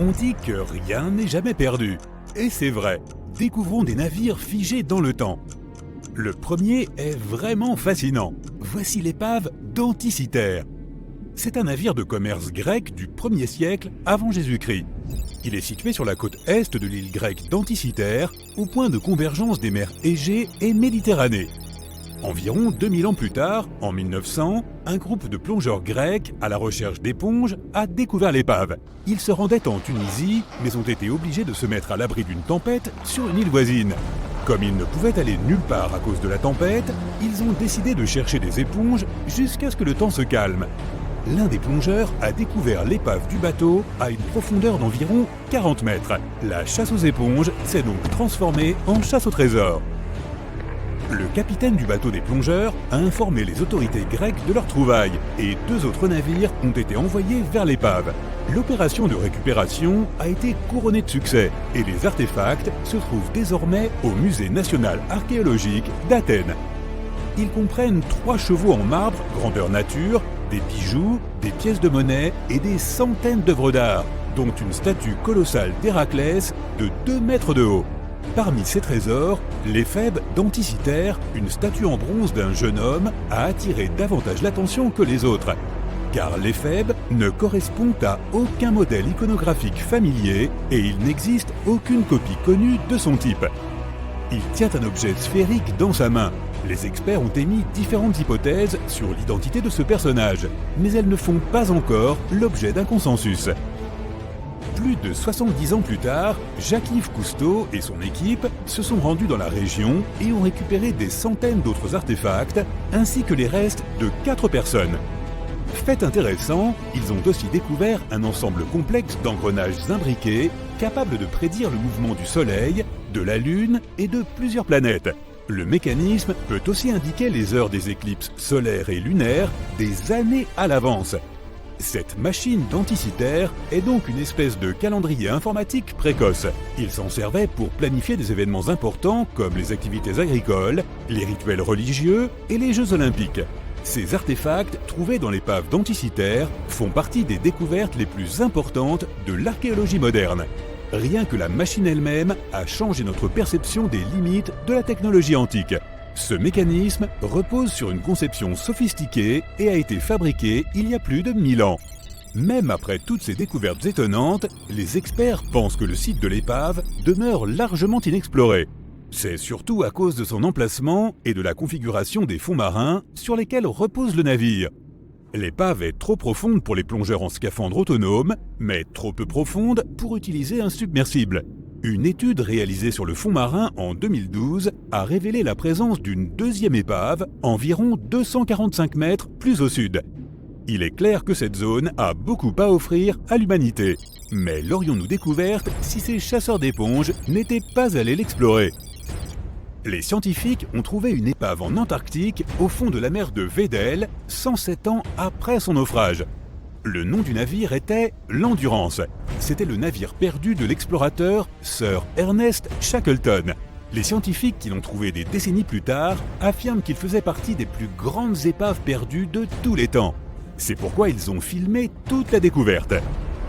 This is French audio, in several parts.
On dit que rien n'est jamais perdu. Et c'est vrai, découvrons des navires figés dans le temps. Le premier est vraiment fascinant. Voici l'épave d'Anticythère. C'est un navire de commerce grec du 1er siècle avant Jésus-Christ. Il est situé sur la côte est de l'île grecque d'Anticythère, au point de convergence des mers Égée et Méditerranée. Environ 2000 ans plus tard, en 1900, un groupe de plongeurs grecs à la recherche d'éponges a découvert l'épave. Ils se rendaient en Tunisie, mais ont été obligés de se mettre à l'abri d'une tempête sur une île voisine. Comme ils ne pouvaient aller nulle part à cause de la tempête, ils ont décidé de chercher des éponges jusqu'à ce que le temps se calme. L'un des plongeurs a découvert l'épave du bateau à une profondeur d'environ 40 mètres. La chasse aux éponges s'est donc transformée en chasse au trésor. Le capitaine du bateau des plongeurs a informé les autorités grecques de leur trouvaille et 2 autres navires ont été envoyés vers l'épave. L'opération de récupération a été couronnée de succès et les artefacts se trouvent désormais au Musée national archéologique d'Athènes. Ils comprennent 3 chevaux en marbre, grandeur nature, des bijoux, des pièces de monnaie et des centaines d'œuvres d'art, dont une statue colossale d'Héraclès de 2 mètres de haut. Parmi ces trésors, l'éphèbe d'Anticythère, une statue en bronze d'un jeune homme, a attiré davantage l'attention que les autres. Car l'éphèbe ne correspond à aucun modèle iconographique familier et il n'existe aucune copie connue de son type. Il tient un objet sphérique dans sa main. Les experts ont émis différentes hypothèses sur l'identité de ce personnage, mais elles ne font pas encore l'objet d'un consensus. Plus de 70 ans plus tard, Jacques-Yves Cousteau et son équipe se sont rendus dans la région et ont récupéré des centaines d'autres artefacts, ainsi que les restes de 4 personnes. Fait intéressant, ils ont aussi découvert un ensemble complexe d'engrenages imbriqués, capables de prédire le mouvement du Soleil, de la Lune et de plusieurs planètes. Le mécanisme peut aussi indiquer les heures des éclipses solaires et lunaires des années à l'avance. Cette machine d'Anticythère est donc une espèce de calendrier informatique précoce. Il s'en servait pour planifier des événements importants comme les activités agricoles, les rituels religieux et les Jeux olympiques. Ces artefacts trouvés dans l'épave d'Anticythère font partie des découvertes les plus importantes de l'archéologie moderne. Rien que la machine elle-même a changé notre perception des limites de la technologie antique. Ce mécanisme repose sur une conception sophistiquée et a été fabriqué il y a plus de 1000 ans. Même après toutes ces découvertes étonnantes, les experts pensent que le site de l'épave demeure largement inexploré. C'est surtout à cause de son emplacement et de la configuration des fonds marins sur lesquels repose le navire. L'épave est trop profonde pour les plongeurs en scaphandre autonome, mais trop peu profonde pour utiliser un submersible. Une étude réalisée sur le fond marin en 2012 a révélé la présence d'une 2e épave, environ 245 mètres plus au sud. Il est clair que cette zone a beaucoup à offrir à l'humanité. Mais l'aurions-nous découverte si ces chasseurs d'éponges n'étaient pas allés l'explorer ? Les scientifiques ont trouvé une épave en Antarctique au fond de la mer de Weddell, 107 ans après son naufrage. Le nom du navire était l'Endurance. C'était le navire perdu de l'explorateur Sir Ernest Shackleton. Les scientifiques qui l'ont trouvé des décennies plus tard affirment qu'il faisait partie des plus grandes épaves perdues de tous les temps. C'est pourquoi ils ont filmé toute la découverte.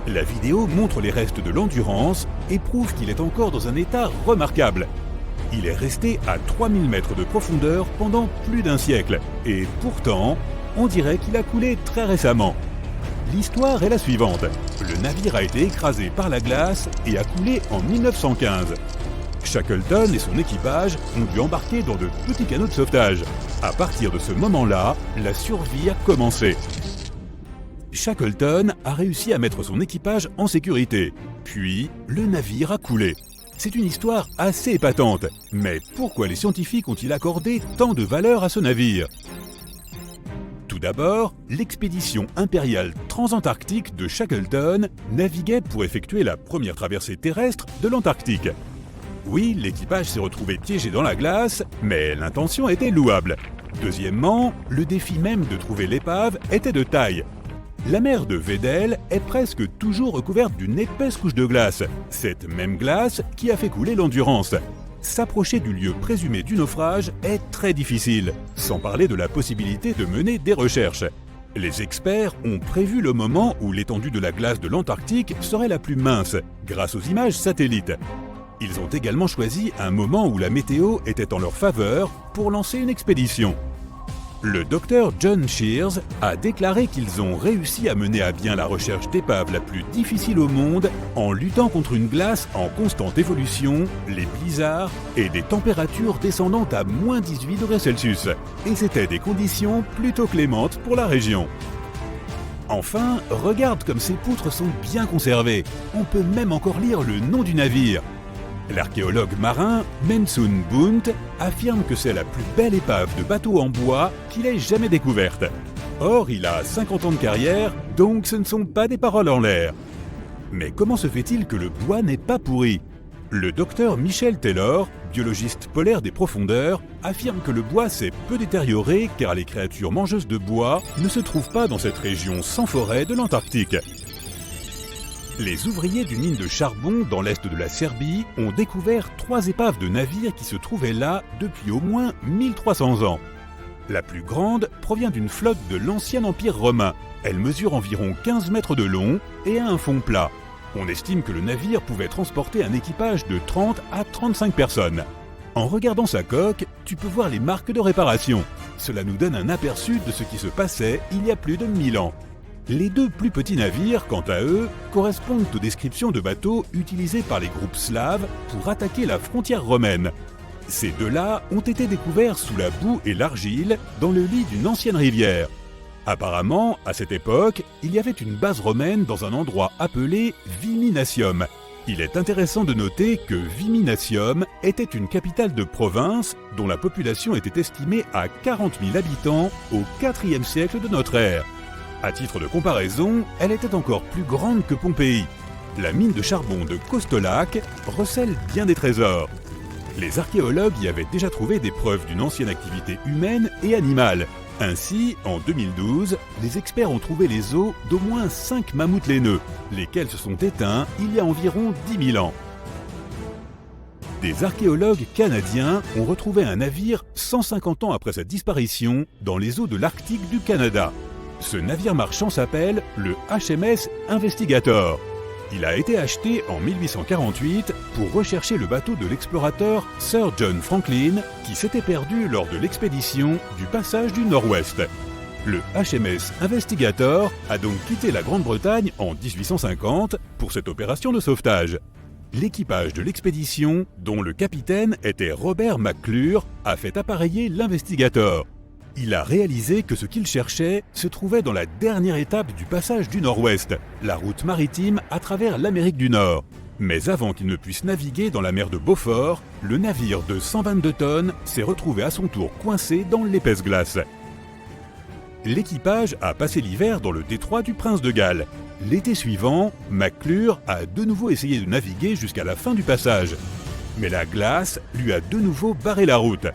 La vidéo montre les restes de l'Endurance et prouve qu'il est encore dans un état remarquable. Il est resté à 3000 mètres de profondeur pendant plus d'1 siècle. Et pourtant, on dirait qu'il a coulé très récemment. L'histoire est la suivante. Le navire a été écrasé par la glace et a coulé en 1915. Shackleton et son équipage ont dû embarquer dans de petits canots de sauvetage. À partir de ce moment-là, la survie a commencé. Shackleton a réussi à mettre son équipage en sécurité. Puis, le navire a coulé. C'est une histoire assez épatante. Mais pourquoi les scientifiques ont-ils accordé tant de valeur à ce navire ? Tout d'abord, l'expédition impériale transantarctique de Shackleton naviguait pour effectuer la première traversée terrestre de l'Antarctique. Oui, l'équipage s'est retrouvé piégé dans la glace, mais l'intention était louable. Deuxièmement, le défi même de trouver l'épave était de taille. La mer de Weddell est presque toujours recouverte d'une épaisse couche de glace. Cette même glace qui a fait couler l'Endurance. S'approcher du lieu présumé du naufrage est très difficile, sans parler de la possibilité de mener des recherches. Les experts ont prévu le moment où l'étendue de la glace de l'Antarctique serait la plus mince, grâce aux images satellites. Ils ont également choisi un moment où la météo était en leur faveur pour lancer une expédition. Le docteur John Shears a déclaré qu'ils ont réussi à mener à bien la recherche d'épave la plus difficile au monde en luttant contre une glace en constante évolution, les blizzards et des températures descendant à moins 18 degrés Celsius. Et c'était des conditions plutôt clémentes pour la région. Enfin, regarde comme ces poutres sont bien conservées. On peut même encore lire le nom du navire. L'archéologue marin Mensun Bunt affirme que c'est la plus belle épave de bateau en bois qu'il ait jamais découverte. Or, il a 50 ans de carrière, donc ce ne sont pas des paroles en l'air. Mais comment se fait-il que le bois n'est pas pourri ? Le docteur Michel Taylor, biologiste polaire des profondeurs, affirme que le bois s'est peu détérioré car les créatures mangeuses de bois ne se trouvent pas dans cette région sans forêt de l'Antarctique. Les ouvriers d'une mine de charbon dans l'est de la Serbie ont découvert 3 épaves de navires qui se trouvaient là depuis au moins 1300 ans. La plus grande provient d'une flotte de l'ancien empire romain. Elle mesure environ 15 mètres de long et a un fond plat. On estime que le navire pouvait transporter un équipage de 30 à 35 personnes. En regardant sa coque, tu peux voir les marques de réparation. Cela nous donne un aperçu de ce qui se passait il y a plus de 1000 ans. Les 2 plus petits navires, quant à eux, correspondent aux descriptions de bateaux utilisés par les groupes slaves pour attaquer la frontière romaine. Ces 2-là ont été découverts sous la boue et l'argile dans le lit d'une ancienne rivière. Apparemment, à cette époque, il y avait une base romaine dans un endroit appelé Viminacium. Il est intéressant de noter que Viminacium était une capitale de province dont la population était estimée à 40 000 habitants au IVe siècle de notre ère. À titre de comparaison, elle était encore plus grande que Pompéi. La mine de charbon de Kostolac recèle bien des trésors. Les archéologues y avaient déjà trouvé des preuves d'une ancienne activité humaine et animale. Ainsi, en 2012, les experts ont trouvé les os d'au moins 5 mammouths laineux, lesquels se sont éteints il y a environ 10 000 ans. Des archéologues canadiens ont retrouvé un navire 150 ans après sa disparition dans les eaux de l'Arctique du Canada. Ce navire marchand s'appelle le HMS Investigator. Il a été acheté en 1848 pour rechercher le bateau de l'explorateur Sir John Franklin qui s'était perdu lors de l'expédition du passage du Nord-Ouest. Le HMS Investigator a donc quitté la Grande-Bretagne en 1850 pour cette opération de sauvetage. L'équipage de l'expédition, dont le capitaine était Robert McClure, a fait appareiller l'Investigator. Il a réalisé que ce qu'il cherchait se trouvait dans la dernière étape du passage du Nord-Ouest, la route maritime à travers l'Amérique du Nord. Mais avant qu'il ne puisse naviguer dans la mer de Beaufort, le navire de 122 tonnes s'est retrouvé à son tour coincé dans l'épaisse glace. L'équipage a passé l'hiver dans le détroit du Prince de Galles. L'été suivant, McClure a de nouveau essayé de naviguer jusqu'à la fin du passage. Mais la glace lui a de nouveau barré la route.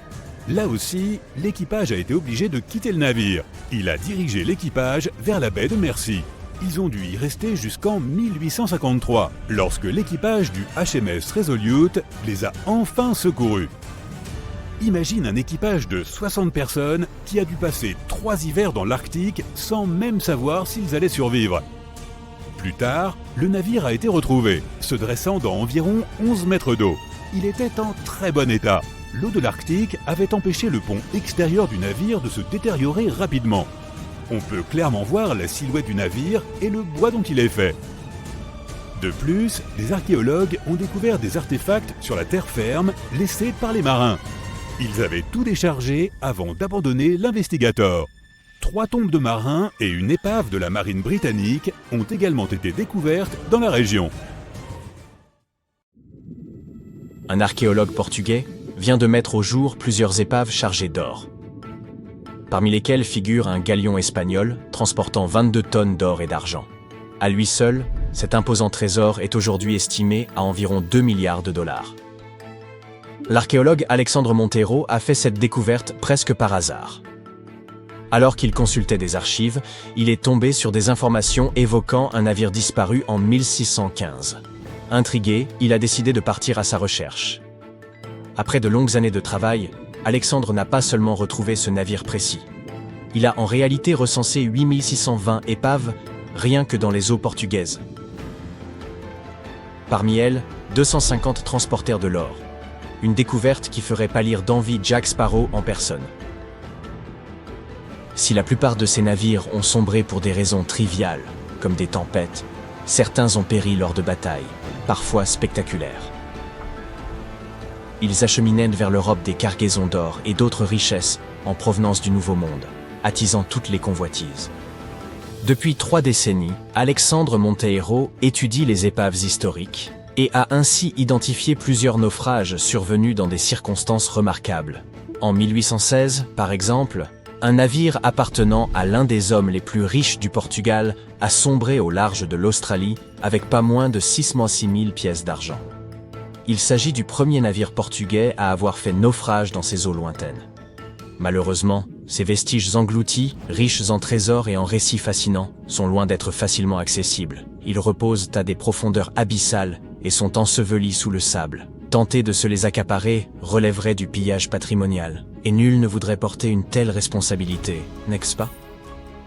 Là aussi, l'équipage a été obligé de quitter le navire. Il a dirigé l'équipage vers la baie de Mercy. Ils ont dû y rester jusqu'en 1853, lorsque l'équipage du HMS Resolute les a enfin secourus. Imagine un équipage de 60 personnes qui a dû passer 3 hivers dans l'Arctique sans même savoir s'ils allaient survivre. Plus tard, le navire a été retrouvé, se dressant dans environ 11 mètres d'eau. Il était en très bon état. L'eau de l'Arctique avait empêché le pont extérieur du navire de se détériorer rapidement. On peut clairement voir la silhouette du navire et le bois dont il est fait. De plus, les archéologues ont découvert des artefacts sur la terre ferme laissés par les marins. Ils avaient tout déchargé avant d'abandonner l'Investigator. 3 tombes de marins et une épave de la marine britannique ont également été découvertes dans la région. Un archéologue portugais vient de mettre au jour plusieurs épaves chargées d'or, parmi lesquelles figure un galion espagnol transportant 22 tonnes d'or et d'argent. À lui seul, cet imposant trésor est aujourd'hui estimé à environ 2 milliards de dollars. L'archéologue Alexandre Montero a fait cette découverte presque par hasard. Alors qu'il consultait des archives, il est tombé sur des informations évoquant un navire disparu en 1615. Intrigué, il a décidé de partir à sa recherche. Après de longues années de travail, Alexandre n'a pas seulement retrouvé ce navire précis. il a en réalité recensé 8620 épaves rien que dans les eaux portugaises. Parmi elles, 250 transportèrent de l'or. Une découverte qui ferait pâlir d'envie Jack Sparrow en personne. Si la plupart de ces navires ont sombré pour des raisons triviales, comme des tempêtes, certains ont péri lors de batailles, parfois spectaculaires. Ils acheminaient vers l'Europe des cargaisons d'or et d'autres richesses en provenance du Nouveau Monde, attisant toutes les convoitises. Depuis 3 décennies, Alexandre Monteiro étudie les épaves historiques et a ainsi identifié plusieurs naufrages survenus dans des circonstances remarquables. En 1816, par exemple, un navire appartenant à l'un des hommes les plus riches du Portugal a sombré au large de l'Australie avec pas moins de 6 000 pièces d'argent. Il s'agit du premier navire portugais à avoir fait naufrage dans ces eaux lointaines. Malheureusement, ces vestiges engloutis, riches en trésors et en récits fascinants, sont loin d'être facilement accessibles. Ils reposent à des profondeurs abyssales et sont ensevelis sous le sable. Tenter de se les accaparer relèverait du pillage patrimonial, et nul ne voudrait porter une telle responsabilité, n'est-ce pas?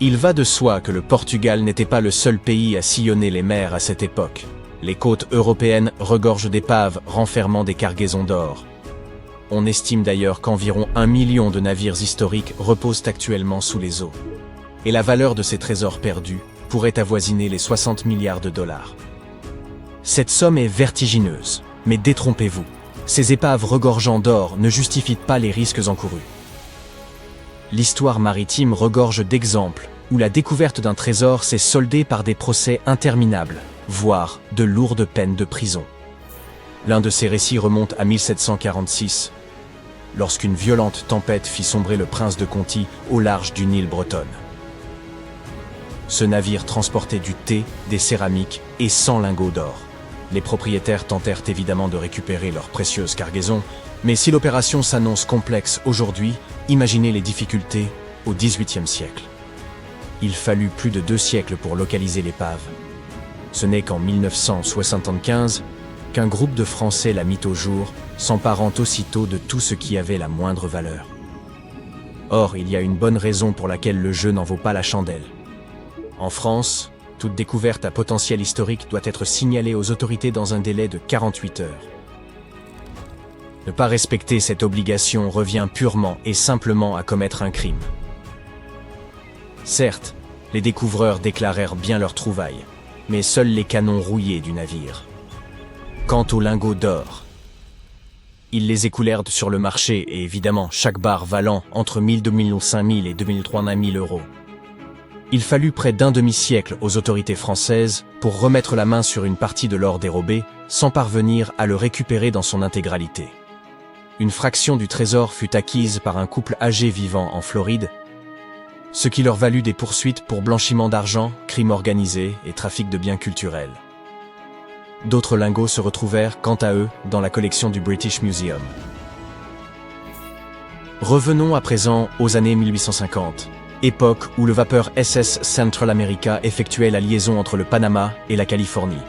Il va de soi que le Portugal n'était pas le seul pays à sillonner les mers à cette époque. Les côtes européennes regorgent d'épaves renfermant des cargaisons d'or. On estime d'ailleurs qu'environ 1 million de navires historiques reposent actuellement sous les eaux. Et la valeur de ces trésors perdus pourrait avoisiner les 60 milliards de dollars. Cette somme est vertigineuse, mais détrompez-vous, ces épaves regorgeant d'or ne justifient pas les risques encourus. L'histoire maritime regorge d'exemples où la découverte d'un trésor s'est soldée par des procès interminables, voire de lourdes peines de prison. L'un de ces récits remonte à 1746, lorsqu'une violente tempête fit sombrer le prince de Conti au large d'une île bretonne. Ce navire transportait du thé, des céramiques et 100 lingots d'or. Les propriétaires tentèrent évidemment de récupérer leurs précieuses cargaisons, mais si l'opération s'annonce complexe aujourd'hui, imaginez les difficultés au XVIIIe siècle. Il fallut plus de 2 siècles pour localiser l'épave. Ce n'est qu'en 1975 qu'un groupe de Français la mit au jour, s'emparant aussitôt de tout ce qui avait la moindre valeur. Or, il y a une bonne raison pour laquelle le jeu n'en vaut pas la chandelle. En France, toute découverte à potentiel historique doit être signalée aux autorités dans un délai de 48 heures. Ne pas respecter cette obligation revient purement et simplement à commettre un crime. Certes, les découvreurs déclarèrent bien leur trouvaille, mais seuls les canons rouillés du navire. Quant aux lingots d'or, ils les écoulèrent sur le marché et évidemment chaque barre valant entre 1 000, 2 000, 5 000 et 2 000, 3 000 euros. Il fallut près d'un demi-siècle aux autorités françaises pour remettre la main sur une partie de l'or dérobé sans parvenir à le récupérer dans son intégralité. Une fraction du trésor fut acquise par un couple âgé vivant en Floride, ce qui leur valut des poursuites pour blanchiment d'argent, crime organisé et trafic de biens culturels. D'autres lingots se retrouvèrent, quant à eux, dans la collection du British Museum. Revenons à présent aux années 1850, époque où le vapeur SS Central America effectuait la liaison entre le Panama et la Californie.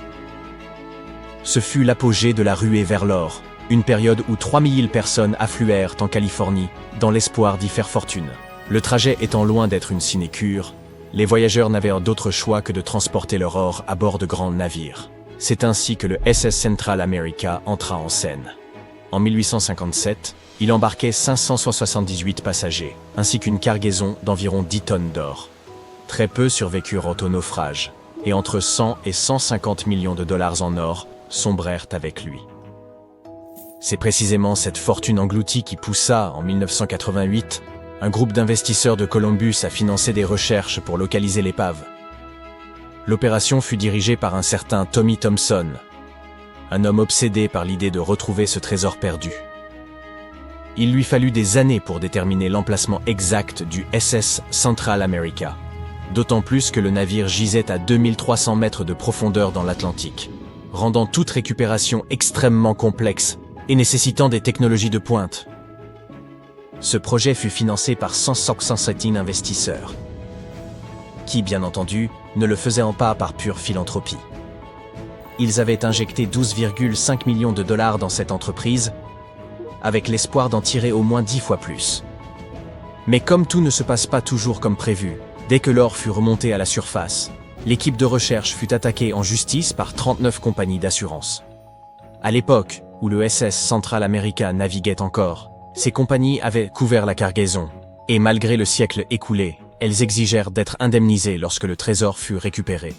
Ce fut l'apogée de la ruée vers l'or, une période où 3 000 personnes affluèrent en Californie, dans l'espoir d'y faire fortune. Le trajet étant loin d'être une sinécure, les voyageurs n'avaient d'autre choix que de transporter leur or à bord de grands navires. C'est ainsi que le SS Central America entra en scène. En 1857, il embarquait 578 passagers, ainsi qu'une cargaison d'environ 10 tonnes d'or. Très peu survécurent au naufrage, et entre 100 et 150 millions de dollars en or sombrèrent avec lui. C'est précisément cette fortune engloutie qui poussa, en 1988, un groupe d'investisseurs de Columbus à financer des recherches pour localiser l'épave. L'opération fut dirigée par un certain Tommy Thompson, un homme obsédé par l'idée de retrouver ce trésor perdu. Il lui fallut des années pour déterminer l'emplacement exact du SS Central America, d'autant plus que le navire gisait à 2300 mètres de profondeur dans l'Atlantique, rendant toute récupération extrêmement complexe et nécessitant des technologies de pointe. Ce projet fut financé par 117 investisseurs, qui, bien entendu, ne le faisaient pas par pure philanthropie. Ils avaient injecté 12,5 millions de dollars dans cette entreprise, avec l'espoir d'en tirer au moins 10 fois plus. Mais comme tout ne se passe pas toujours comme prévu, dès que l'or fut remonté à la surface, l'équipe de recherche fut attaquée en justice par 39 compagnies d'assurance. À l'époque où le SS Central America naviguait encore, ces compagnies avaient couvert la cargaison, et malgré le siècle écoulé, elles exigèrent d'être indemnisées lorsque le trésor fut récupéré.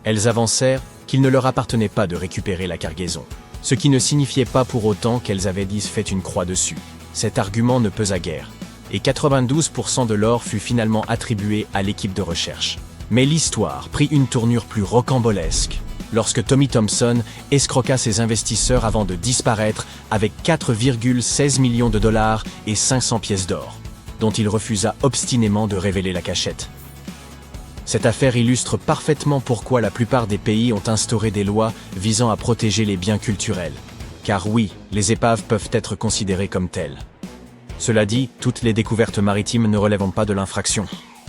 Elles avancèrent qu'il ne leur appartenait pas de récupérer la cargaison, ce qui ne signifiait pas pour autant qu'elles avaient fait une croix dessus. Cet argument ne pesa guère, et 92% de l'or fut finalement attribué à l'équipe de recherche. Mais l'histoire prit une tournure plus rocambolesque lorsque Tommy Thompson escroqua ses investisseurs avant de disparaître avec 4,16 millions de dollars et 500 pièces d'or, dont il refusa obstinément de révéler la cachette. Cette affaire illustre parfaitement pourquoi la plupart des pays ont instauré des lois visant à protéger les biens culturels. Car oui, les épaves peuvent être considérées comme telles. Cela dit, toutes les découvertes maritimes ne relèvent pas de l'infraction.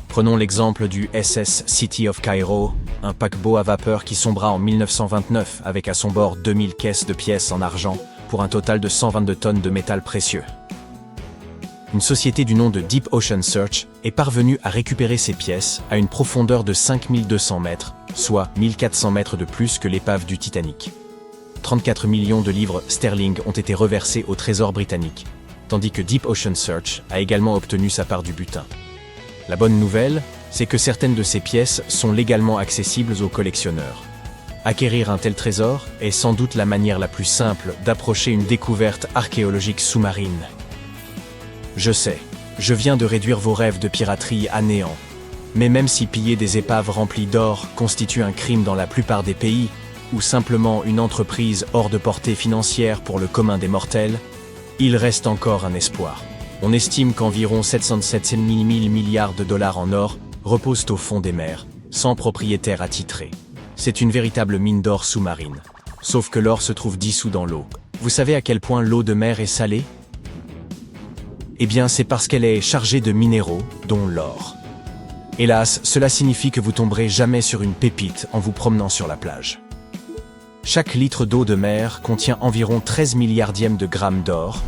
Prenons l'exemple du SS City of Cairo, un paquebot à vapeur qui sombra en 1929 avec à son bord 2000 caisses de pièces en argent pour un total de 122 tonnes de métal précieux. Une société du nom de Deep Ocean Search est parvenue à récupérer ces pièces à une profondeur de 5200 mètres, soit 1400 mètres de plus que l'épave du Titanic. 34 millions de livres sterling ont été reversés au Trésor britannique, tandis que Deep Ocean Search a également obtenu sa part du butin. La bonne nouvelle, c'est que certaines de ces pièces sont légalement accessibles aux collectionneurs. Acquérir un tel trésor est sans doute la manière la plus simple d'approcher une découverte archéologique sous-marine. Je sais, je viens de réduire vos rêves de piraterie à néant. Mais même si piller des épaves remplies d'or constitue un crime dans la plupart des pays, ou simplement une entreprise hors de portée financière pour le commun des mortels, il reste encore un espoir. On estime qu'environ 707 000 milliards de dollars en or reposent au fond des mers, sans propriétaire attitré. C'est une véritable mine d'or sous-marine. Sauf que l'or se trouve dissous dans l'eau. Vous savez à quel point l'eau de mer est salée ? Eh bien, c'est parce qu'elle est chargée de minéraux, dont l'or. Hélas, cela signifie que vous tomberez jamais sur une pépite en vous promenant sur la plage. Chaque litre d'eau de mer contient environ 13 milliardièmes de grammes d'or,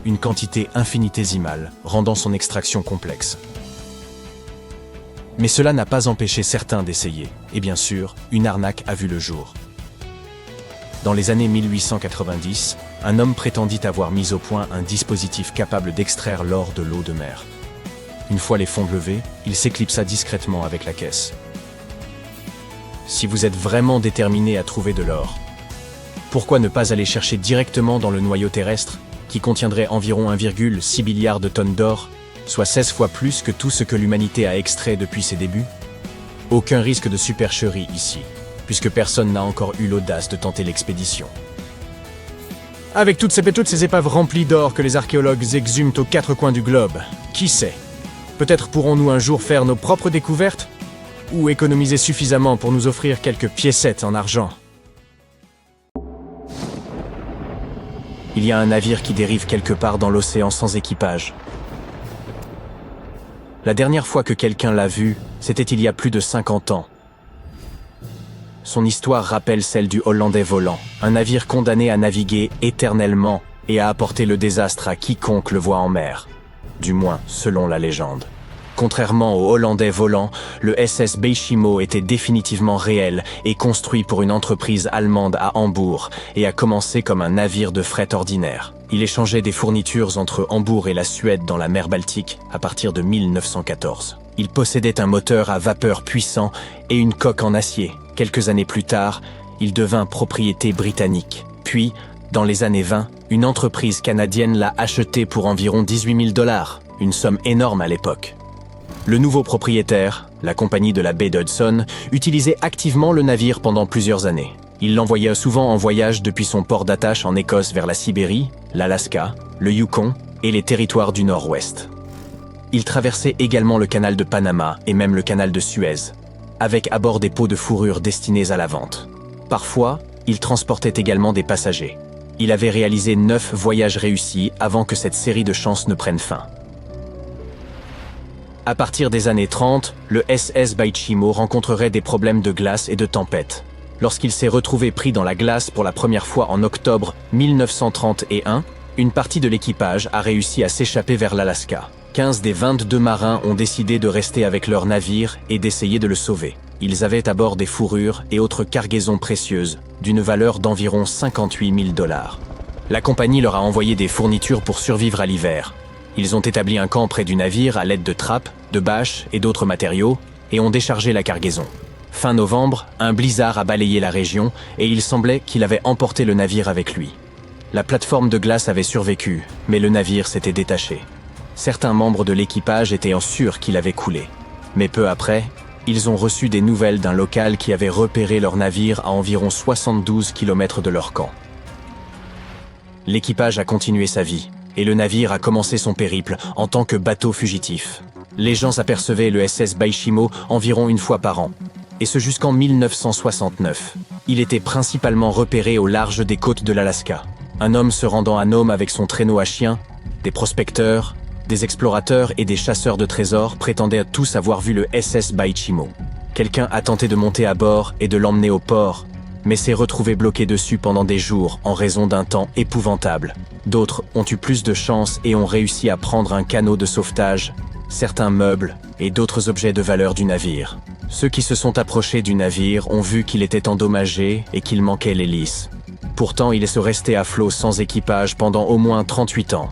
une quantité infinitésimale, rendant son extraction complexe. Mais cela n'a pas empêché certains d'essayer, et bien sûr, une arnaque a vu le jour. Dans les années 1890, un homme prétendit avoir mis au point un dispositif capable d'extraire l'or de l'eau de mer. Une fois les fonds levés, il s'éclipsa discrètement avec la caisse. Si vous êtes vraiment déterminé à trouver de l'or, pourquoi ne pas aller chercher directement dans le noyau terrestre, qui contiendrait environ 1,6 milliard de tonnes d'or, soit 16 fois plus que tout ce que l'humanité a extrait depuis ses débuts? Aucun risque de supercherie ici, puisque personne n'a encore eu l'audace de tenter l'expédition. Avec toutes ces épaves remplies d'or que les archéologues exhument aux quatre coins du globe, qui sait? Peut-être pourrons-nous un jour faire nos propres découvertes? Ou économiser suffisamment pour nous offrir quelques piécettes en argent? Il y a un navire qui dérive quelque part dans l'océan sans équipage. La dernière fois que quelqu'un l'a vu, c'était il y a plus de 50 ans. Son histoire rappelle celle du Hollandais Volant, un navire condamné à naviguer éternellement et à apporter le désastre à quiconque le voit en mer. Du moins, selon la légende. Contrairement au Hollandais Volant, le SS Beijimo était définitivement réel et construit pour une entreprise allemande à Hambourg et a commencé comme un navire de fret ordinaire. Il échangeait des fournitures entre Hambourg et la Suède dans la mer Baltique à partir de 1914. Il possédait un moteur à vapeur puissant et une coque en acier. Quelques années plus tard, il devint propriété britannique. Puis, dans les années 20, une entreprise canadienne l'a acheté pour environ 18 000 $, une somme énorme à l'époque. Le nouveau propriétaire, la compagnie de la baie d'Hudson, utilisait activement le navire pendant plusieurs années. Il l'envoyait souvent en voyage depuis son port d'attache en Écosse vers la Sibérie, l'Alaska, le Yukon et les territoires du Nord-Ouest. Il traversait également le canal de Panama et même le canal de Suez, avec à bord des pots de fourrure destinés à la vente. Parfois, il transportait également des passagers. Il avait réalisé 9 voyages réussis avant que cette série de chances ne prenne fin. À partir des années 30, le SS Beijimo rencontrerait des problèmes de glace et de tempête. Lorsqu'il s'est retrouvé pris dans la glace pour la première fois en octobre 1931, Une partie de l'équipage a réussi à s'échapper vers l'Alaska. 15 des 22 marins ont décidé de rester avec leur navire et d'essayer de le sauver. Ils avaient à bord des fourrures et autres cargaisons précieuses, d'une valeur d'environ 58 000 $. La compagnie leur a envoyé des fournitures pour survivre à l'hiver. Ils ont établi un camp près du navire à l'aide de trappes, de bâches et d'autres matériaux, et ont déchargé la cargaison. Fin novembre, un blizzard a balayé la région et il semblait qu'il avait emporté le navire avec lui. La plateforme de glace avait survécu, mais le navire s'était détaché. Certains membres de l'équipage étaient sûrs qu'il avait coulé. Mais peu après, ils ont reçu des nouvelles d'un local qui avait repéré leur navire à environ 72 km de leur camp. L'équipage a continué sa vie, et le navire a commencé son périple en tant que bateau fugitif. Les gens apercevaient le SS Baishimo environ une fois par an, et ce jusqu'en 1969. Il était principalement repéré au large des côtes de l'Alaska. Un homme se rendant à Nome avec son traîneau à chiens, des prospecteurs, des explorateurs et des chasseurs de trésors prétendaient tous avoir vu le SS Baishimo. Quelqu'un a tenté de monter à bord et de l'emmener au port, mais s'est retrouvé bloqué dessus pendant des jours en raison d'un temps épouvantable. D'autres ont eu plus de chance et ont réussi à prendre un canot de sauvetage, certains meubles et d'autres objets de valeur du navire. Ceux qui se sont approchés du navire ont vu qu'il était endommagé et qu'il manquait l'hélice. Pourtant, il est resté à flot sans équipage pendant au moins 38 ans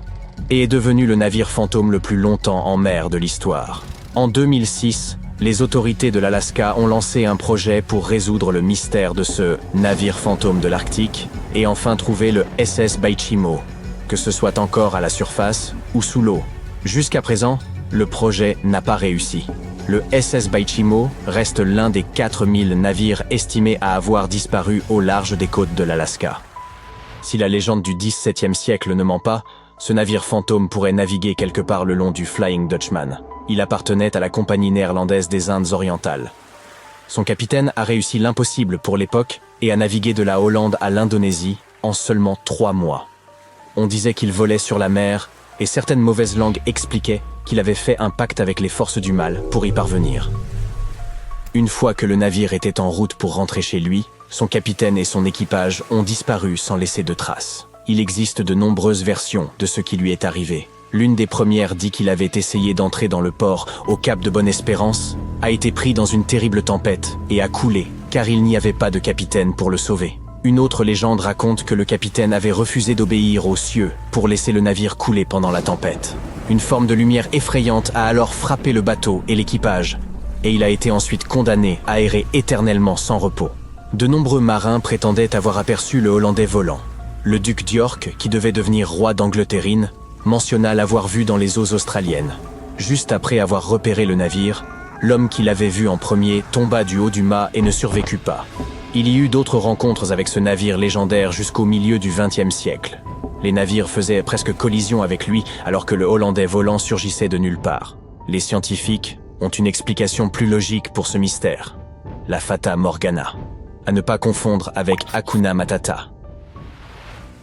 et est devenu le navire fantôme le plus longtemps en mer de l'histoire. En 2006, les autorités de l'Alaska ont lancé un projet pour résoudre le mystère de ce navire fantôme de l'Arctique et enfin trouver le SS Baishimo, que ce soit encore à la surface ou sous l'eau. Jusqu'à présent, le projet n'a pas réussi. Le SS Baishimo reste l'un des 4000 navires estimés à avoir disparu au large des côtes de l'Alaska. Si la légende du XVIIe siècle ne ment pas, ce navire fantôme pourrait naviguer quelque part le long du Flying Dutchman. Il appartenait à la compagnie néerlandaise des Indes orientales. Son capitaine a réussi l'impossible pour l'époque et a navigué de la Hollande à l'Indonésie en seulement 3 mois. On disait qu'il volait sur la mer et certaines mauvaises langues expliquaient qu'il avait fait un pacte avec les forces du mal pour y parvenir. Une fois que le navire était en route pour rentrer chez lui, son capitaine et son équipage ont disparu sans laisser de traces. Il existe de nombreuses versions de ce qui lui est arrivé. L'une des premières dit qu'il avait essayé d'entrer dans le port au cap de Bonne-Espérance, a été pris dans une terrible tempête et a coulé, car il n'y avait pas de capitaine pour le sauver. Une autre légende raconte que le capitaine avait refusé d'obéir aux cieux pour laisser le navire couler pendant la tempête. Une forme de lumière effrayante a alors frappé le bateau et l'équipage, et il a été ensuite condamné à errer éternellement sans repos. De nombreux marins prétendaient avoir aperçu le Hollandais volant. Le duc d'York, qui devait devenir roi d'Angleterre, mentionna l'avoir vu dans les eaux australiennes. Juste après avoir repéré le navire, l'homme qui l'avait vu en premier tomba du haut du mât et ne survécut pas. Il y eut d'autres rencontres avec ce navire légendaire jusqu'au milieu du XXe siècle. Les navires faisaient presque collision avec lui alors que le Hollandais volant surgissait de nulle part. Les scientifiques ont une explication plus logique pour ce mystère. La Fata Morgana. À ne pas confondre avec Hakuna Matata.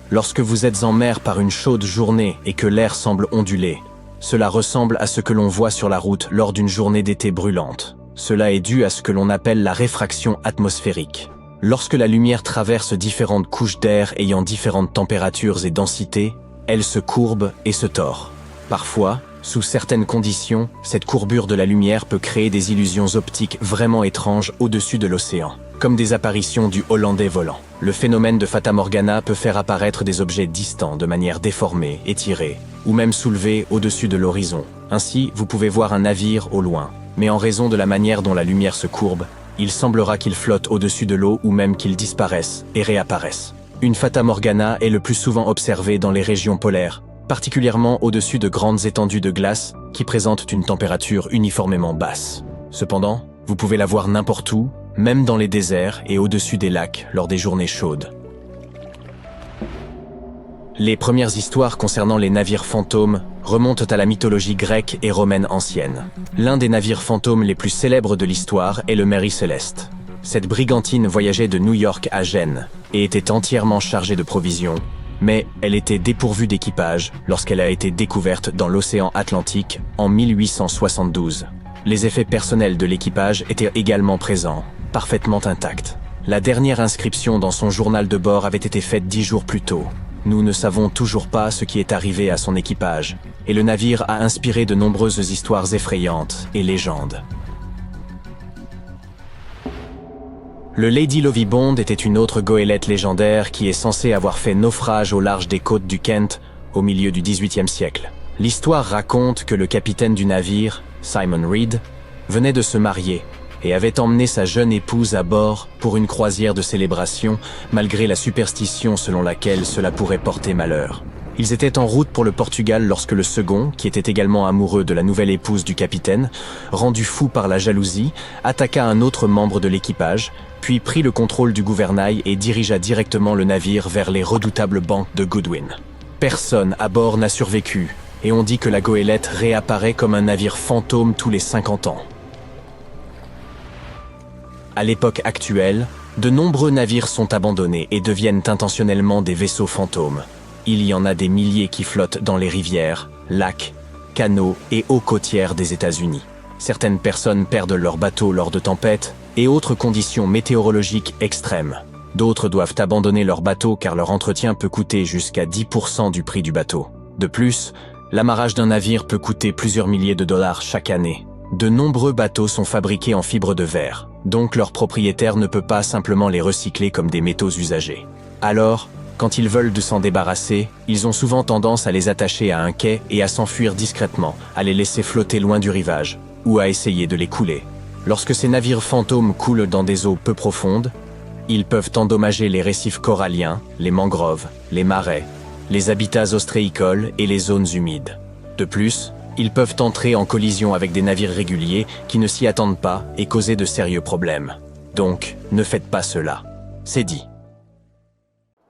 Lorsque vous êtes en mer par une chaude journée et que l'air semble onduler, cela ressemble à ce que l'on voit sur la route lors d'une journée d'été brûlante. Cela est dû à ce que l'on appelle la réfraction atmosphérique. Lorsque la lumière traverse différentes couches d'air ayant différentes températures et densités, elle se courbe et se tord. Parfois, sous certaines conditions, cette courbure de la lumière peut créer des illusions optiques vraiment étranges au-dessus de l'océan, comme des apparitions du Hollandais volant. Le phénomène de Fata Morgana peut faire apparaître des objets distants de manière déformée, étirée, ou même soulevée au-dessus de l'horizon. Ainsi, vous pouvez voir un navire au loin, mais en raison de la manière dont la lumière se courbe, il semblera qu'il flotte au-dessus de l'eau ou même qu'il disparaisse et réapparaisse. Une Fata Morgana est le plus souvent observée dans les régions polaires, particulièrement au-dessus de grandes étendues de glace qui présentent une température uniformément basse. Cependant, vous pouvez la voir n'importe où, même dans les déserts et au-dessus des lacs lors des journées chaudes. Les premières histoires concernant les navires fantômes remontent à la mythologie grecque et romaine ancienne. L'un des navires fantômes les plus célèbres de l'histoire est le Mary Celeste. Cette brigantine voyageait de New York à Gênes et était entièrement chargée de provisions, mais elle était dépourvue d'équipage lorsqu'elle a été découverte dans l'océan Atlantique en 1872. Les effets personnels de l'équipage étaient également présents, parfaitement intacts. La dernière inscription dans son journal de bord avait été faite 10 jours plus tôt. nous ne savons toujours pas ce qui est arrivé à son équipage, et le navire a inspiré de nombreuses histoires effrayantes et légendes. Le Lady Lovibond était une autre goélette légendaire qui est censée avoir fait naufrage au large des côtes du Kent au milieu du XVIIIe siècle. L'histoire raconte que le capitaine du navire, Simon Reed, venait de se marier et avait emmené sa jeune épouse à bord pour une croisière de célébration, malgré la superstition selon laquelle cela pourrait porter malheur. Ils étaient en route pour le Portugal lorsque le second, qui était également amoureux de la nouvelle épouse du capitaine, rendu fou par la jalousie, attaqua un autre membre de l'équipage, puis prit le contrôle du gouvernail et dirigea directement le navire vers les redoutables banques de Goodwin. Personne à bord n'a survécu, et on dit que la goélette réapparaît comme un navire fantôme tous les 50 ans. À l'époque actuelle, de nombreux navires sont abandonnés et deviennent intentionnellement des vaisseaux fantômes. Il y en a des milliers qui flottent dans les rivières, lacs, canaux et eaux côtières des États-Unis. Certaines personnes perdent leur bateau lors de tempêtes et autres conditions météorologiques extrêmes. D'autres doivent abandonner leur bateau car leur entretien peut coûter jusqu'à 10% du prix du bateau. De plus, l'amarrage d'un navire peut coûter plusieurs milliers de dollars chaque année. De nombreux bateaux sont fabriqués en fibre de verre, donc leur propriétaire ne peut pas simplement les recycler comme des métaux usagés. Alors, quand ils veulent de s'en débarrasser, ils ont souvent tendance à les attacher à un quai et à s'enfuir discrètement, à les laisser flotter loin du rivage, ou à essayer de les couler. Lorsque ces navires fantômes coulent dans des eaux peu profondes, ils peuvent endommager les récifs coralliens, les mangroves, les marais, les habitats ostréicoles et les zones humides. De plus, ils peuvent entrer en collision avec des navires réguliers qui ne s'y attendent pas et causer de sérieux problèmes. Donc, ne faites pas cela. C'est dit.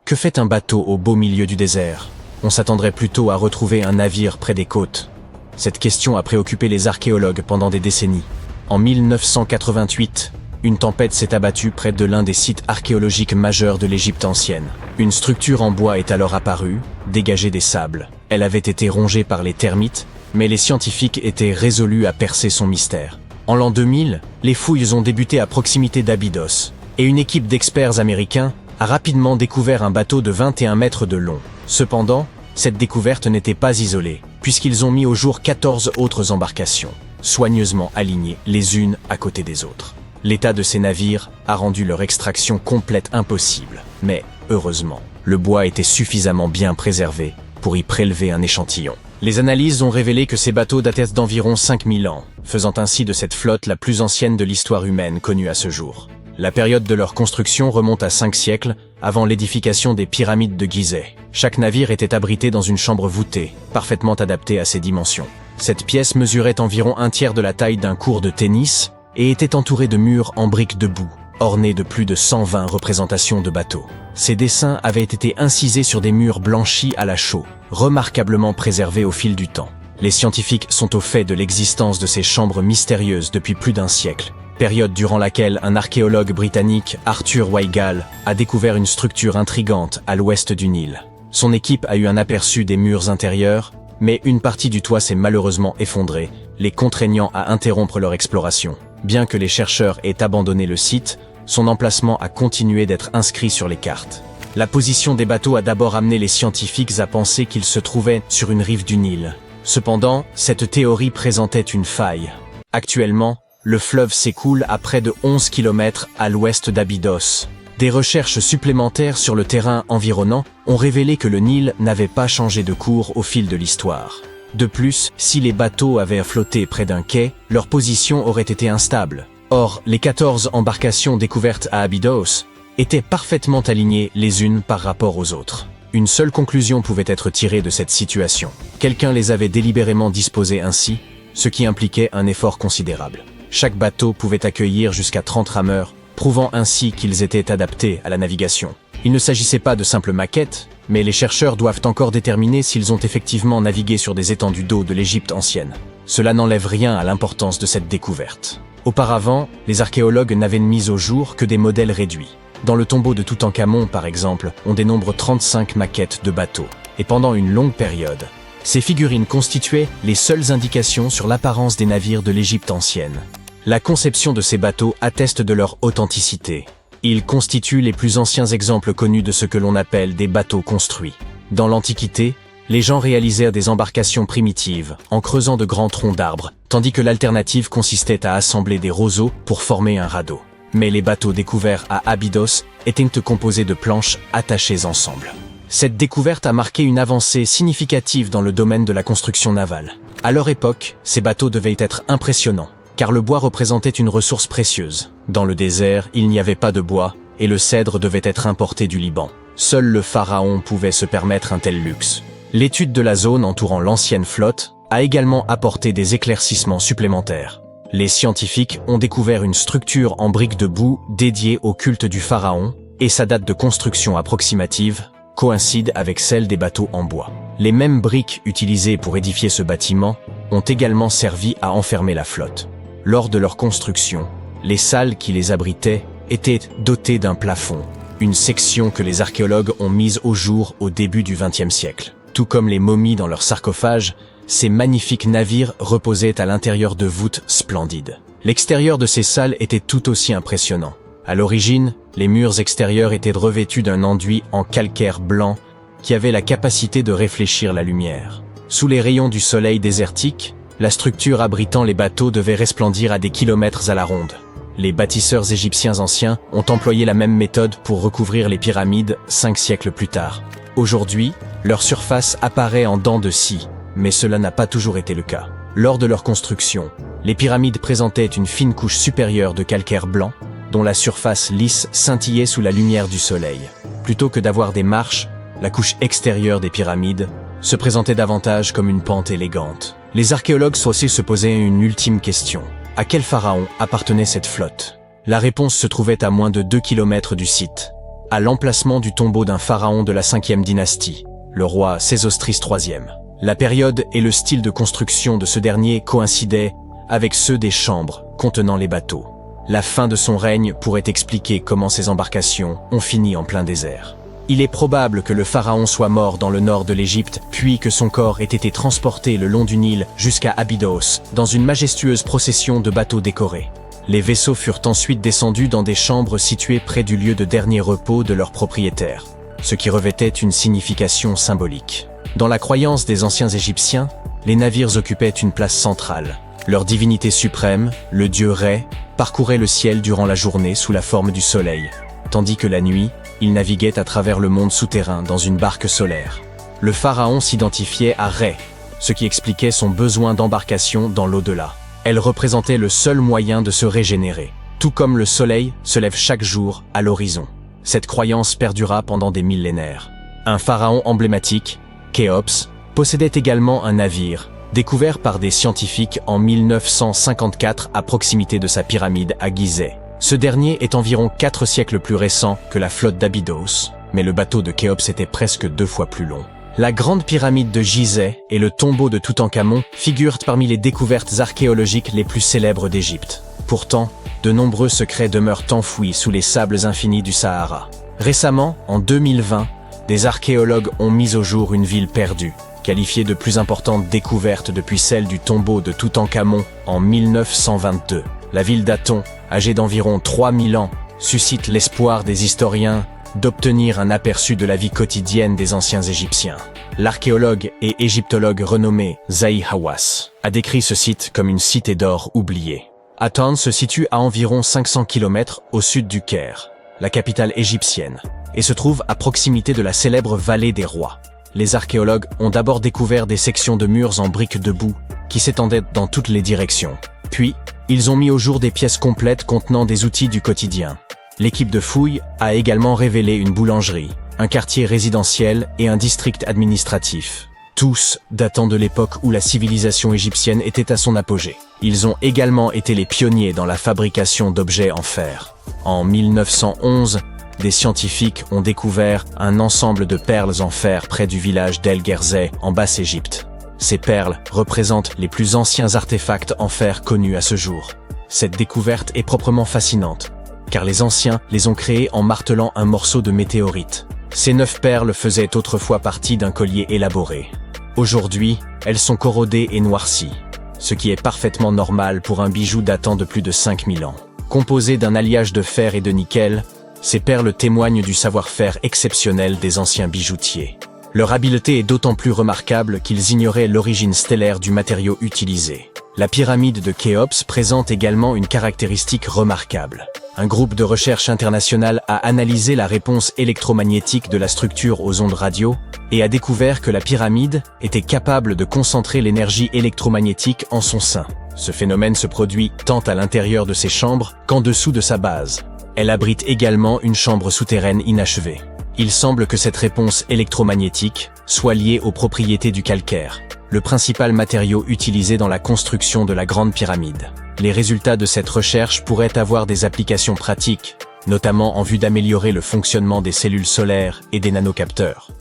Que fait un bateau au beau milieu du désert? On s'attendrait plutôt à retrouver un navire près des côtes. Cette question a préoccupé les archéologues pendant des décennies. En 1988, une tempête s'est abattue près de l'un des sites archéologiques majeurs de l'Égypte ancienne. Une structure en bois est alors apparue, dégagée des sables. Elle avait été rongée par les termites, mais les scientifiques étaient résolus à percer son mystère. En l'an 2000, les fouilles ont débuté à proximité d'Abydos, et une équipe d'experts américains a rapidement découvert un bateau de 21 mètres de long. Cependant, cette découverte n'était pas isolée, puisqu'ils ont mis au jour 14 autres embarcations, soigneusement alignées les unes à côté des autres. L'état de ces navires a rendu leur extraction complète impossible, mais, heureusement, le bois était suffisamment bien préservé pour y prélever un échantillon. Les analyses ont révélé que ces bateaux dataient d'environ 5000 ans, faisant ainsi de cette flotte la plus ancienne de l'histoire humaine connue à ce jour. La période de leur construction remonte à 5 siècles, avant l'édification des pyramides de Gizeh. Chaque navire était abrité dans une chambre voûtée, parfaitement adaptée à ses dimensions. Cette pièce mesurait environ un tiers de la taille d'un court de tennis et était entourée de murs en briques de boue, ornés de plus de 120 représentations de bateaux. Ces dessins avaient été incisés sur des murs blanchis à la chaux, remarquablement préservés au fil du temps. Les scientifiques sont au fait de l'existence de ces chambres mystérieuses depuis plus d'un siècle, période durant laquelle un archéologue britannique, Arthur Weigall, a découvert une structure intrigante à l'ouest du Nil. Son équipe a eu un aperçu des murs intérieurs, mais une partie du toit s'est malheureusement effondrée, les contraignant à interrompre leur exploration. Bien que les chercheurs aient abandonné le site, son emplacement a continué d'être inscrit sur les cartes. La position des bateaux a d'abord amené les scientifiques à penser qu'ils se trouvaient sur une rive du Nil. Cependant, cette théorie présentait une faille. Actuellement, le fleuve s'écoule à près de 11 km à l'ouest d'Abydos. Des recherches supplémentaires sur le terrain environnant ont révélé que le Nil n'avait pas changé de cours au fil de l'histoire. De plus, si les bateaux avaient flotté près d'un quai, leur position aurait été instable. Or, les 14 embarcations découvertes à Abydos étaient parfaitement alignées les unes par rapport aux autres. Une seule conclusion pouvait être tirée de cette situation. Quelqu'un les avait délibérément disposées ainsi, ce qui impliquait un effort considérable. Chaque bateau pouvait accueillir jusqu'à 30 rameurs, prouvant ainsi qu'ils étaient adaptés à la navigation. Il ne s'agissait pas de simples maquettes, mais les chercheurs doivent encore déterminer s'ils ont effectivement navigué sur des étendues d'eau de l'Égypte ancienne. Cela n'enlève rien à l'importance de cette découverte. Auparavant, les archéologues n'avaient mis au jour que des modèles réduits. Dans le tombeau de Toutankhamon, par exemple, on dénombre 35 maquettes de bateaux. Et pendant une longue période, ces figurines constituaient les seules indications sur l'apparence des navires de l'Égypte ancienne. La conception de ces bateaux atteste de leur authenticité. Ils constituent les plus anciens exemples connus de ce que l'on appelle des bateaux construits. Dans l'Antiquité, les gens réalisèrent des embarcations primitives en creusant de grands troncs d'arbres, tandis que l'alternative consistait à assembler des roseaux pour former un radeau. Mais les bateaux découverts à Abydos étaient composés de planches attachées ensemble. Cette découverte a marqué une avancée significative dans le domaine de la construction navale. À leur époque, ces bateaux devaient être impressionnants, car le bois représentait une ressource précieuse. Dans le désert, il n'y avait pas de bois, et le cèdre devait être importé du Liban. Seul le pharaon pouvait se permettre un tel luxe. L'étude de la zone entourant l'ancienne flotte a également apporté des éclaircissements supplémentaires. Les scientifiques ont découvert une structure en briques de boue dédiée au culte du pharaon, et sa date de construction approximative coïncide avec celle des bateaux en bois. Les mêmes briques utilisées pour édifier ce bâtiment ont également servi à enfermer la flotte. Lors de leur construction, les salles qui les abritaient étaient dotées d'un plafond, une section que les archéologues ont mise au jour au début du XXe siècle. Tout comme les momies dans leurs sarcophages, ces magnifiques navires reposaient à l'intérieur de voûtes splendides. L'extérieur de ces salles était tout aussi impressionnant. À l'origine, les murs extérieurs étaient revêtus d'un enduit en calcaire blanc qui avait la capacité de réfléchir la lumière. Sous les rayons du soleil désertique, la structure abritant les bateaux devait resplendir à des kilomètres à la ronde. Les bâtisseurs égyptiens anciens ont employé la même méthode pour recouvrir les pyramides 5 siècles plus tard. Aujourd'hui, leur surface apparaît en dents de scie, mais cela n'a pas toujours été le cas. Lors de leur construction, les pyramides présentaient une fine couche supérieure de calcaire blanc, dont la surface lisse scintillait sous la lumière du soleil. Plutôt que d'avoir des marches, la couche extérieure des pyramides se présentait davantage comme une pente élégante. Les archéologues sont aussi se posaient une ultime question. À quel pharaon appartenait cette flotte? La réponse se trouvait à moins de 2 km du site, à l'emplacement du tombeau d'un pharaon de la 5e dynastie, le roi Sésostris III. La période et le style de construction de ce dernier coïncidaient avec ceux des chambres contenant les bateaux. La fin de son règne pourrait expliquer comment ces embarcations ont fini en plein désert. Il est probable que le pharaon soit mort dans le nord de l'Égypte, puis que son corps ait été transporté le long du Nil jusqu'à Abydos, dans une majestueuse procession de bateaux décorés. Les vaisseaux furent ensuite descendus dans des chambres situées près du lieu de dernier repos de leurs propriétaires, ce qui revêtait une signification symbolique. Dans la croyance des anciens Égyptiens, les navires occupaient une place centrale. Leur divinité suprême, le dieu Ré, parcourait le ciel durant la journée sous la forme du soleil, tandis que la nuit, il naviguait à travers le monde souterrain dans une barque solaire. Le pharaon s'identifiait à Ré, ce qui expliquait son besoin d'embarcation dans l'au-delà. Elle représentait le seul moyen de se régénérer, tout comme le soleil se lève chaque jour à l'horizon. Cette croyance perdura pendant des millénaires. Un pharaon emblématique, Khéops, possédait également un navire, découvert par des scientifiques en 1954 à proximité de sa pyramide à Gizeh. Ce dernier est environ 4 siècles plus récent que la flotte d'Abydos, mais le bateau de Khéops était presque 2 fois plus long. La grande pyramide de Gizeh et le tombeau de Toutankhamon figurent parmi les découvertes archéologiques les plus célèbres d'Égypte. Pourtant, de nombreux secrets demeurent enfouis sous les sables infinis du Sahara. Récemment, en 2020, des archéologues ont mis au jour une ville perdue, qualifiée de plus importante découverte depuis celle du tombeau de Toutankhamon en 1922. La ville d'Aton, âgée d'environ 3000 ans, suscite l'espoir des historiens d'obtenir un aperçu de la vie quotidienne des anciens Égyptiens. L'archéologue et égyptologue renommé Zahi Hawass a décrit ce site comme une cité d'or oubliée. Aton se situe à environ 500 km au sud du Caire, la capitale égyptienne, et se trouve à proximité de la célèbre vallée des rois. Les archéologues ont d'abord découvert des sections de murs en briques de boue qui s'étendaient dans toutes les directions. Puis, ils ont mis au jour des pièces complètes contenant des outils du quotidien. L'équipe de fouilles a également révélé une boulangerie, un quartier résidentiel et un district administratif, tous datant de l'époque où la civilisation égyptienne était à son apogée. Ils ont également été les pionniers dans la fabrication d'objets en fer. En 1911, des scientifiques ont découvert un ensemble de perles en fer près du village d'El Gerzeh en Basse-Égypte. Ces perles représentent les plus anciens artefacts en fer connus à ce jour. Cette découverte est proprement fascinante, car les anciens les ont créées en martelant un morceau de météorite. Ces 9 perles faisaient autrefois partie d'un collier élaboré. Aujourd'hui, elles sont corrodées et noircies, ce qui est parfaitement normal pour un bijou datant de plus de 5000 ans. Composées d'un alliage de fer et de nickel, ces perles témoignent du savoir-faire exceptionnel des anciens bijoutiers. Leur habileté est d'autant plus remarquable qu'ils ignoraient l'origine stellaire du matériau utilisé. La pyramide de Khéops présente également une caractéristique remarquable. Un groupe de recherche international a analysé la réponse électromagnétique de la structure aux ondes radio et a découvert que la pyramide était capable de concentrer l'énergie électromagnétique en son sein. Ce phénomène se produit tant à l'intérieur de ses chambres qu'en dessous de sa base. Elle abrite également une chambre souterraine inachevée. Il semble que cette réponse électromagnétique soit liée aux propriétés du calcaire, le principal matériau utilisé dans la construction de la Grande Pyramide. Les résultats de cette recherche pourraient avoir des applications pratiques, notamment en vue d'améliorer le fonctionnement des cellules solaires et des nanocapteurs.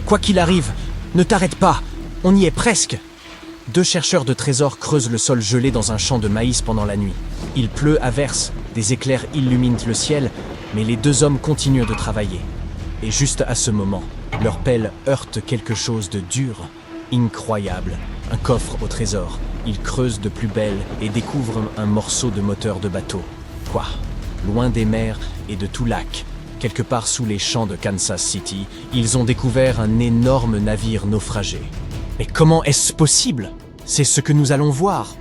Quoi qu'il arrive, ne t'arrête pas, on y est presque. 2 chercheurs de trésors creusent le sol gelé dans un champ de maïs pendant la nuit. Il pleut à verse, des éclairs illuminent le ciel, mais les 2 hommes continuent de travailler. Et juste à ce moment, leur pelle heurte quelque chose de dur, incroyable, un coffre au trésor. Ils creusent de plus belle et découvrent un morceau de moteur de bateau. Quoi? Loin des mers et de tout lac, quelque part sous les champs de Kansas City, ils ont découvert un énorme navire naufragé. Mais comment est-ce possible? C'est ce que nous allons voir.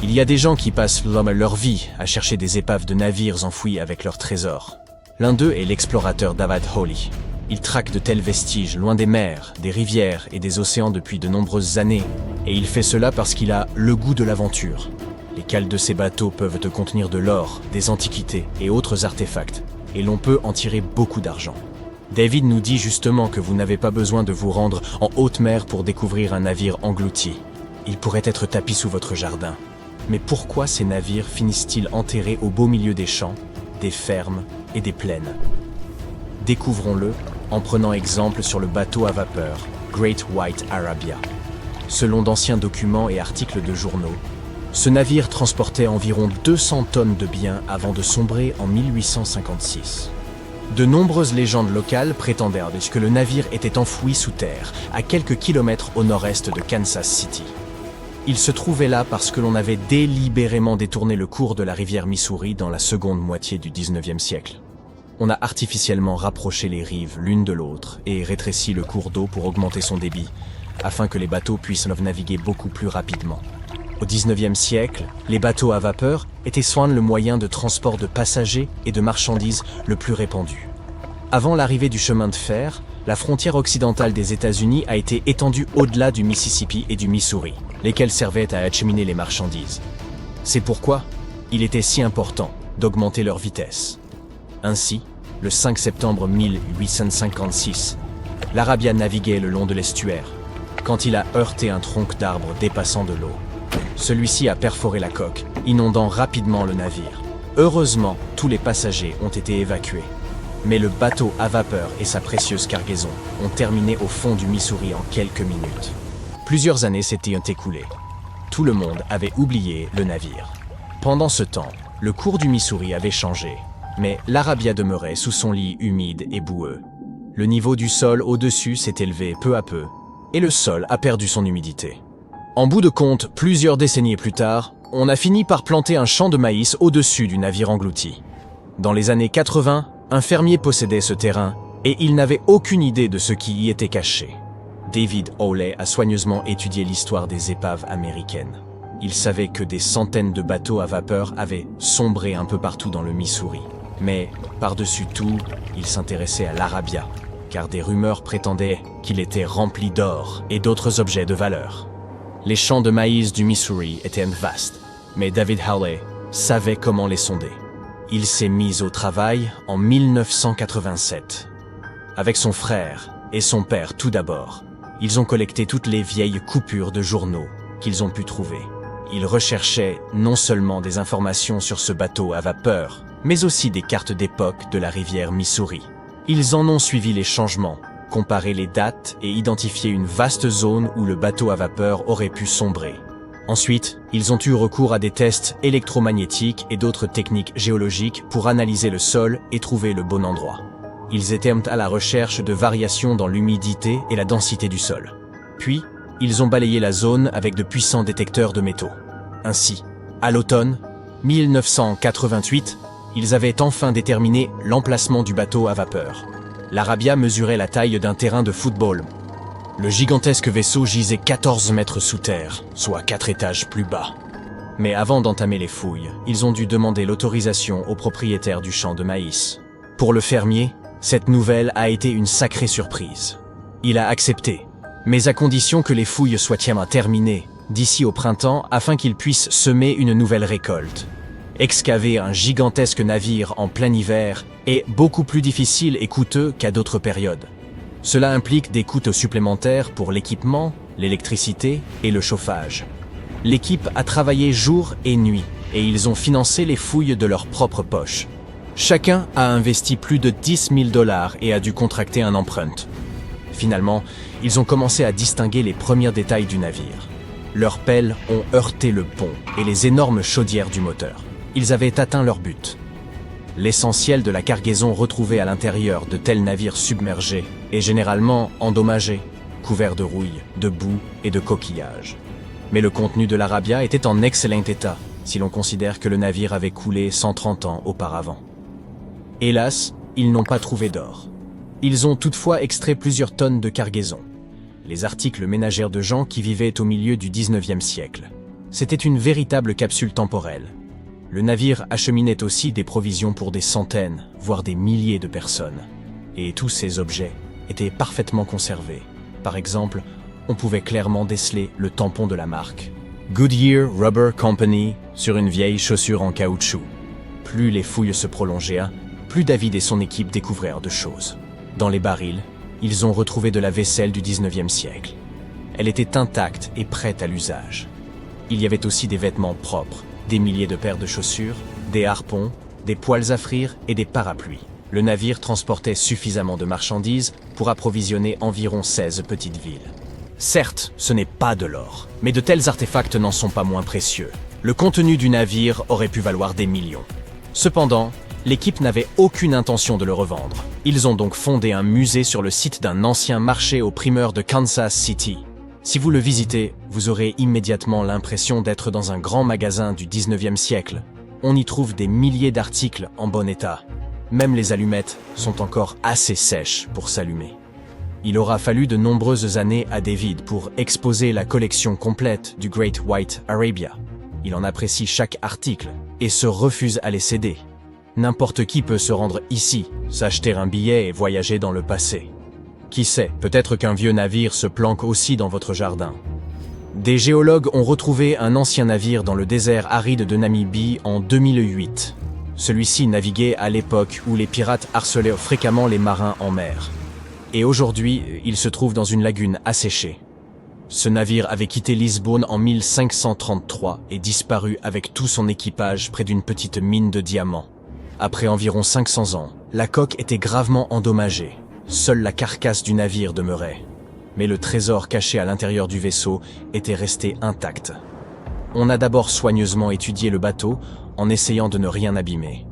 Il y a des gens qui passent leur vie à chercher des épaves de navires enfouis avec leurs trésors. L'un d'eux est l'explorateur David Hawley. Il traque de tels vestiges loin des mers, des rivières et des océans depuis de nombreuses années. Et il fait cela parce qu'il a le goût de l'aventure. Les cales de ces bateaux peuvent contenir de l'or, des antiquités et autres artefacts. Et l'on peut en tirer beaucoup d'argent. David nous dit justement que vous n'avez pas besoin de vous rendre en haute mer pour découvrir un navire englouti. Il pourrait être tapi sous votre jardin. Mais pourquoi ces navires finissent-ils enterrés au beau milieu des champs, des fermes et des plaines? Découvrons-le en prenant exemple sur le bateau à vapeur Great White Arabia. Selon d'anciens documents et articles de journaux, ce navire transportait environ 200 tonnes de biens avant de sombrer en 1856. De nombreuses légendes locales prétendaient que le navire était enfoui sous terre, à quelques kilomètres au nord-est de Kansas City. Il se trouvait là parce que l'on avait délibérément détourné le cours de la rivière Missouri dans la seconde moitié du 19e siècle. On a artificiellement rapproché les rives l'une de l'autre et rétréci le cours d'eau pour augmenter son débit, afin que les bateaux puissent naviguer beaucoup plus rapidement. Au 19e siècle, les bateaux à vapeur étaient souvent le moyen de transport de passagers et de marchandises le plus répandu. Avant l'arrivée du chemin de fer, la frontière occidentale des États-Unis a été étendue au-delà du Mississippi et du Missouri, lesquels servaient à acheminer les marchandises. C'est pourquoi il était si important d'augmenter leur vitesse. Ainsi, le 5 septembre 1856, l'Arabia naviguait le long de l'estuaire, quand il a heurté un tronc d'arbre dépassant de l'eau. Celui-ci a perforé la coque, inondant rapidement le navire. Heureusement, tous les passagers ont été évacués. Mais le bateau à vapeur et sa précieuse cargaison ont terminé au fond du Missouri en quelques minutes. Plusieurs années s'étaient écoulées. Tout le monde avait oublié le navire. Pendant ce temps, le cours du Missouri avait changé, mais l'Arabia demeurait sous son lit humide et boueux. Le niveau du sol au-dessus s'est élevé peu à peu, et le sol a perdu son humidité. En bout de compte, plusieurs décennies plus tard, on a fini par planter un champ de maïs au-dessus du navire englouti. Dans les années 80, un fermier possédait ce terrain et il n'avait aucune idée de ce qui y était caché. David Hawley a soigneusement étudié l'histoire des épaves américaines. Il savait que des centaines de bateaux à vapeur avaient sombré un peu partout dans le Missouri. Mais, par-dessus tout, il s'intéressait à l'Arabia, car des rumeurs prétendaient qu'il était rempli d'or et d'autres objets de valeur. Les champs de maïs du Missouri étaient vastes, mais David Hawley savait comment les sonder. Il s'est mis au travail en 1987. Avec son frère et son père tout d'abord, ils ont collecté toutes les vieilles coupures de journaux qu'ils ont pu trouver. Ils recherchaient non seulement des informations sur ce bateau à vapeur, mais aussi des cartes d'époque de la rivière Missouri. Ils en ont suivi les changements, comparé les dates et identifié une vaste zone où le bateau à vapeur aurait pu sombrer. Ensuite, ils ont eu recours à des tests électromagnétiques et d'autres techniques géologiques pour analyser le sol et trouver le bon endroit. Ils étaient à la recherche de variations dans l'humidité et la densité du sol. Puis, ils ont balayé la zone avec de puissants détecteurs de métaux. Ainsi, à l'automne 1988, ils avaient enfin déterminé l'emplacement du bateau à vapeur. L'Arabia mesurait la taille d'un terrain de football. Le gigantesque vaisseau gisait 14 mètres sous terre, soit 4 étages plus bas. Mais avant d'entamer les fouilles, ils ont dû demander l'autorisation au propriétaire du champ de maïs. Pour le fermier, cette nouvelle a été une sacrée surprise. Il a accepté, mais à condition que les fouilles soient terminées d'ici au printemps afin qu'il puisse semer une nouvelle récolte. Excaver un gigantesque navire en plein hiver est beaucoup plus difficile et coûteux qu'à d'autres périodes. Cela implique des coûts supplémentaires pour l'équipement, l'électricité et le chauffage. L'équipe a travaillé jour et nuit et ils ont financé les fouilles de leur propre poche. Chacun a investi plus de 10 000 $ et a dû contracter un emprunt. Finalement, ils ont commencé à distinguer les premiers détails du navire. Leurs pelles ont heurté le pont et les énormes chaudières du moteur. Ils avaient atteint leur but. L'essentiel de la cargaison retrouvée à l'intérieur de tels navires submergés est généralement endommagé, couvert de rouille, de boue et de coquillages. Mais le contenu de l'Arabia était en excellent état, si l'on considère que le navire avait coulé 130 ans auparavant. Hélas, ils n'ont pas trouvé d'or. Ils ont toutefois extrait plusieurs tonnes de cargaison. Les articles ménagères de gens qui vivaient au milieu du 19e siècle. C'était une véritable capsule temporelle. Le navire acheminait aussi des provisions pour des centaines, voire des milliers de personnes. Et tous ces objets étaient parfaitement conservés. Par exemple, on pouvait clairement déceler le tampon de la marque Goodyear Rubber Company sur une vieille chaussure en caoutchouc. Plus les fouilles se prolongeaient, plus David et son équipe découvrirent de choses. Dans les barils, ils ont retrouvé de la vaisselle du 19e siècle. Elle était intacte et prête à l'usage. Il y avait aussi des vêtements propres, des milliers de paires de chaussures, des harpons, des poêles à frire et des parapluies. Le navire transportait suffisamment de marchandises pour approvisionner environ 16 petites villes. Certes, ce n'est pas de l'or, mais de tels artefacts n'en sont pas moins précieux. Le contenu du navire aurait pu valoir des millions. Cependant, l'équipe n'avait aucune intention de le revendre. Ils ont donc fondé un musée sur le site d'un ancien marché aux primeurs de Kansas City. Si vous le visitez, vous aurez immédiatement l'impression d'être dans un grand magasin du 19e siècle. On y trouve des milliers d'articles en bon état. Même les allumettes sont encore assez sèches pour s'allumer. Il aura fallu de nombreuses années à David pour exposer la collection complète du Great White Arabia. Il en apprécie chaque article et se refuse à les céder. N'importe qui peut se rendre ici, s'acheter un billet et voyager dans le passé. Qui sait, peut-être qu'un vieux navire se planque aussi dans votre jardin. Des géologues ont retrouvé un ancien navire dans le désert aride de Namibie en 2008. Celui-ci naviguait à l'époque où les pirates harcelaient fréquemment les marins en mer. Et aujourd'hui, il se trouve dans une lagune asséchée. Ce navire avait quitté Lisbonne en 1533 et disparu avec tout son équipage près d'une petite mine de diamants. Après environ 500 ans, la coque était gravement endommagée. Seule la carcasse du navire demeurait. Mais le trésor caché à l'intérieur du vaisseau était resté intact. On a d'abord soigneusement étudié le bateau en essayant de ne rien abîmer.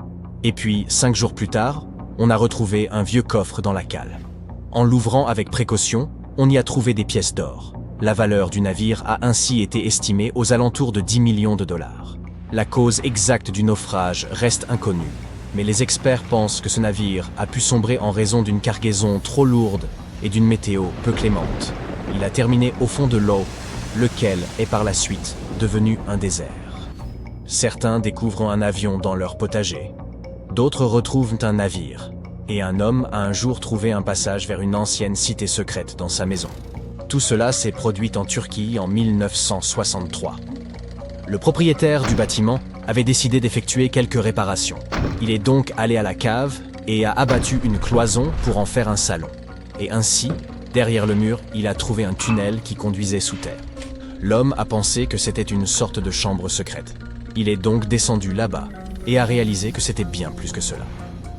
Et puis, 5 jours plus tard, on a retrouvé un vieux coffre dans la cale. En l'ouvrant avec précaution, on y a trouvé des pièces d'or. La valeur du navire a ainsi été estimée aux alentours de 10 millions de dollars. La cause exacte du naufrage reste inconnue, mais les experts pensent que ce navire a pu sombrer en raison d'une cargaison trop lourde et d'une météo peu clémente. Il a terminé au fond de l'eau, lequel est par la suite devenu un désert. Certains découvrent un avion dans leur potager. D'autres retrouvent un navire. Et un homme a un jour trouvé un passage vers une ancienne cité secrète dans sa maison. Tout cela s'est produit en Turquie en 1963. Le propriétaire du bâtiment avait décidé d'effectuer quelques réparations. Il est donc allé à la cave et a abattu une cloison pour en faire un salon. Et ainsi, derrière le mur, il a trouvé un tunnel qui conduisait sous terre. L'homme a pensé que c'était une sorte de chambre secrète. Il est donc descendu là-bas et a réalisé que c'était bien plus que cela.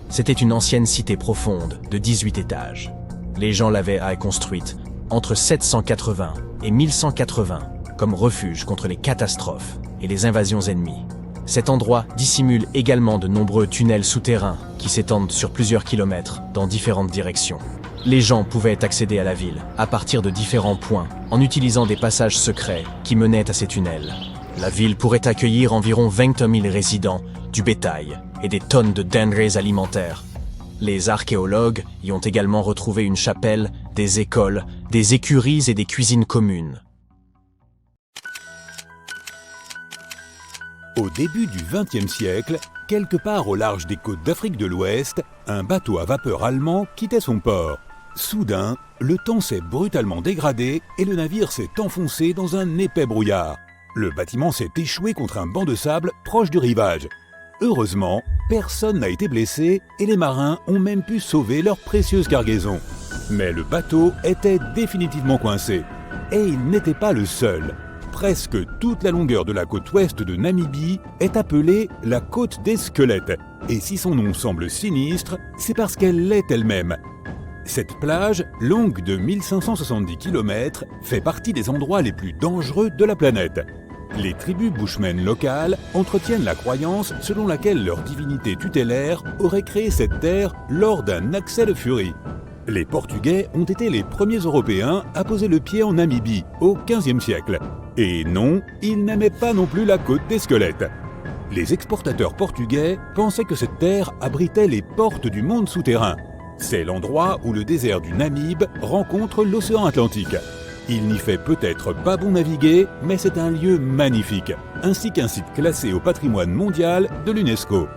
C'était une ancienne cité profonde de 18 étages. Les gens l'avaient construite entre 780 et 1180 comme refuge contre les catastrophes et les invasions ennemies. Cet endroit dissimule également de nombreux tunnels souterrains qui s'étendent sur plusieurs kilomètres dans différentes directions. Les gens pouvaient accéder à la ville à partir de différents points en utilisant des passages secrets qui menaient à ces tunnels. La ville pourrait accueillir environ 20 000 résidents, du bétail et des tonnes de denrées alimentaires. Les archéologues y ont également retrouvé une chapelle, des écoles, des écuries et des cuisines communes. Au début du XXe siècle, quelque part au large des côtes d'Afrique de l'Ouest, un bateau à vapeur allemand quittait son port. Soudain, le temps s'est brutalement dégradé et le navire s'est enfoncé dans un épais brouillard. Le bâtiment s'est échoué contre un banc de sable proche du rivage. Heureusement, personne n'a été blessé et les marins ont même pu sauver leur précieuse cargaison. Mais le bateau était définitivement coincé. Et il n'était pas le seul. Presque toute la longueur de la côte ouest de Namibie est appelée la côte des squelettes. Et si son nom semble sinistre, c'est parce qu'elle l'est elle-même. Cette plage, longue de 1570 km, fait partie des endroits les plus dangereux de la planète. Les tribus bushmen locales entretiennent la croyance selon laquelle leur divinité tutélaire aurait créé cette terre lors d'un accès de furie. Les Portugais ont été les premiers Européens à poser le pied en Namibie au XVe siècle. Et non, ils n'aimaient pas non plus la côte des squelettes. Les exportateurs portugais pensaient que cette terre abritait les portes du monde souterrain. C'est l'endroit où le désert du Namib rencontre l'océan Atlantique. Il n'y fait peut-être pas bon naviguer, mais c'est un lieu magnifique, ainsi qu'un site classé au patrimoine mondial de l'UNESCO.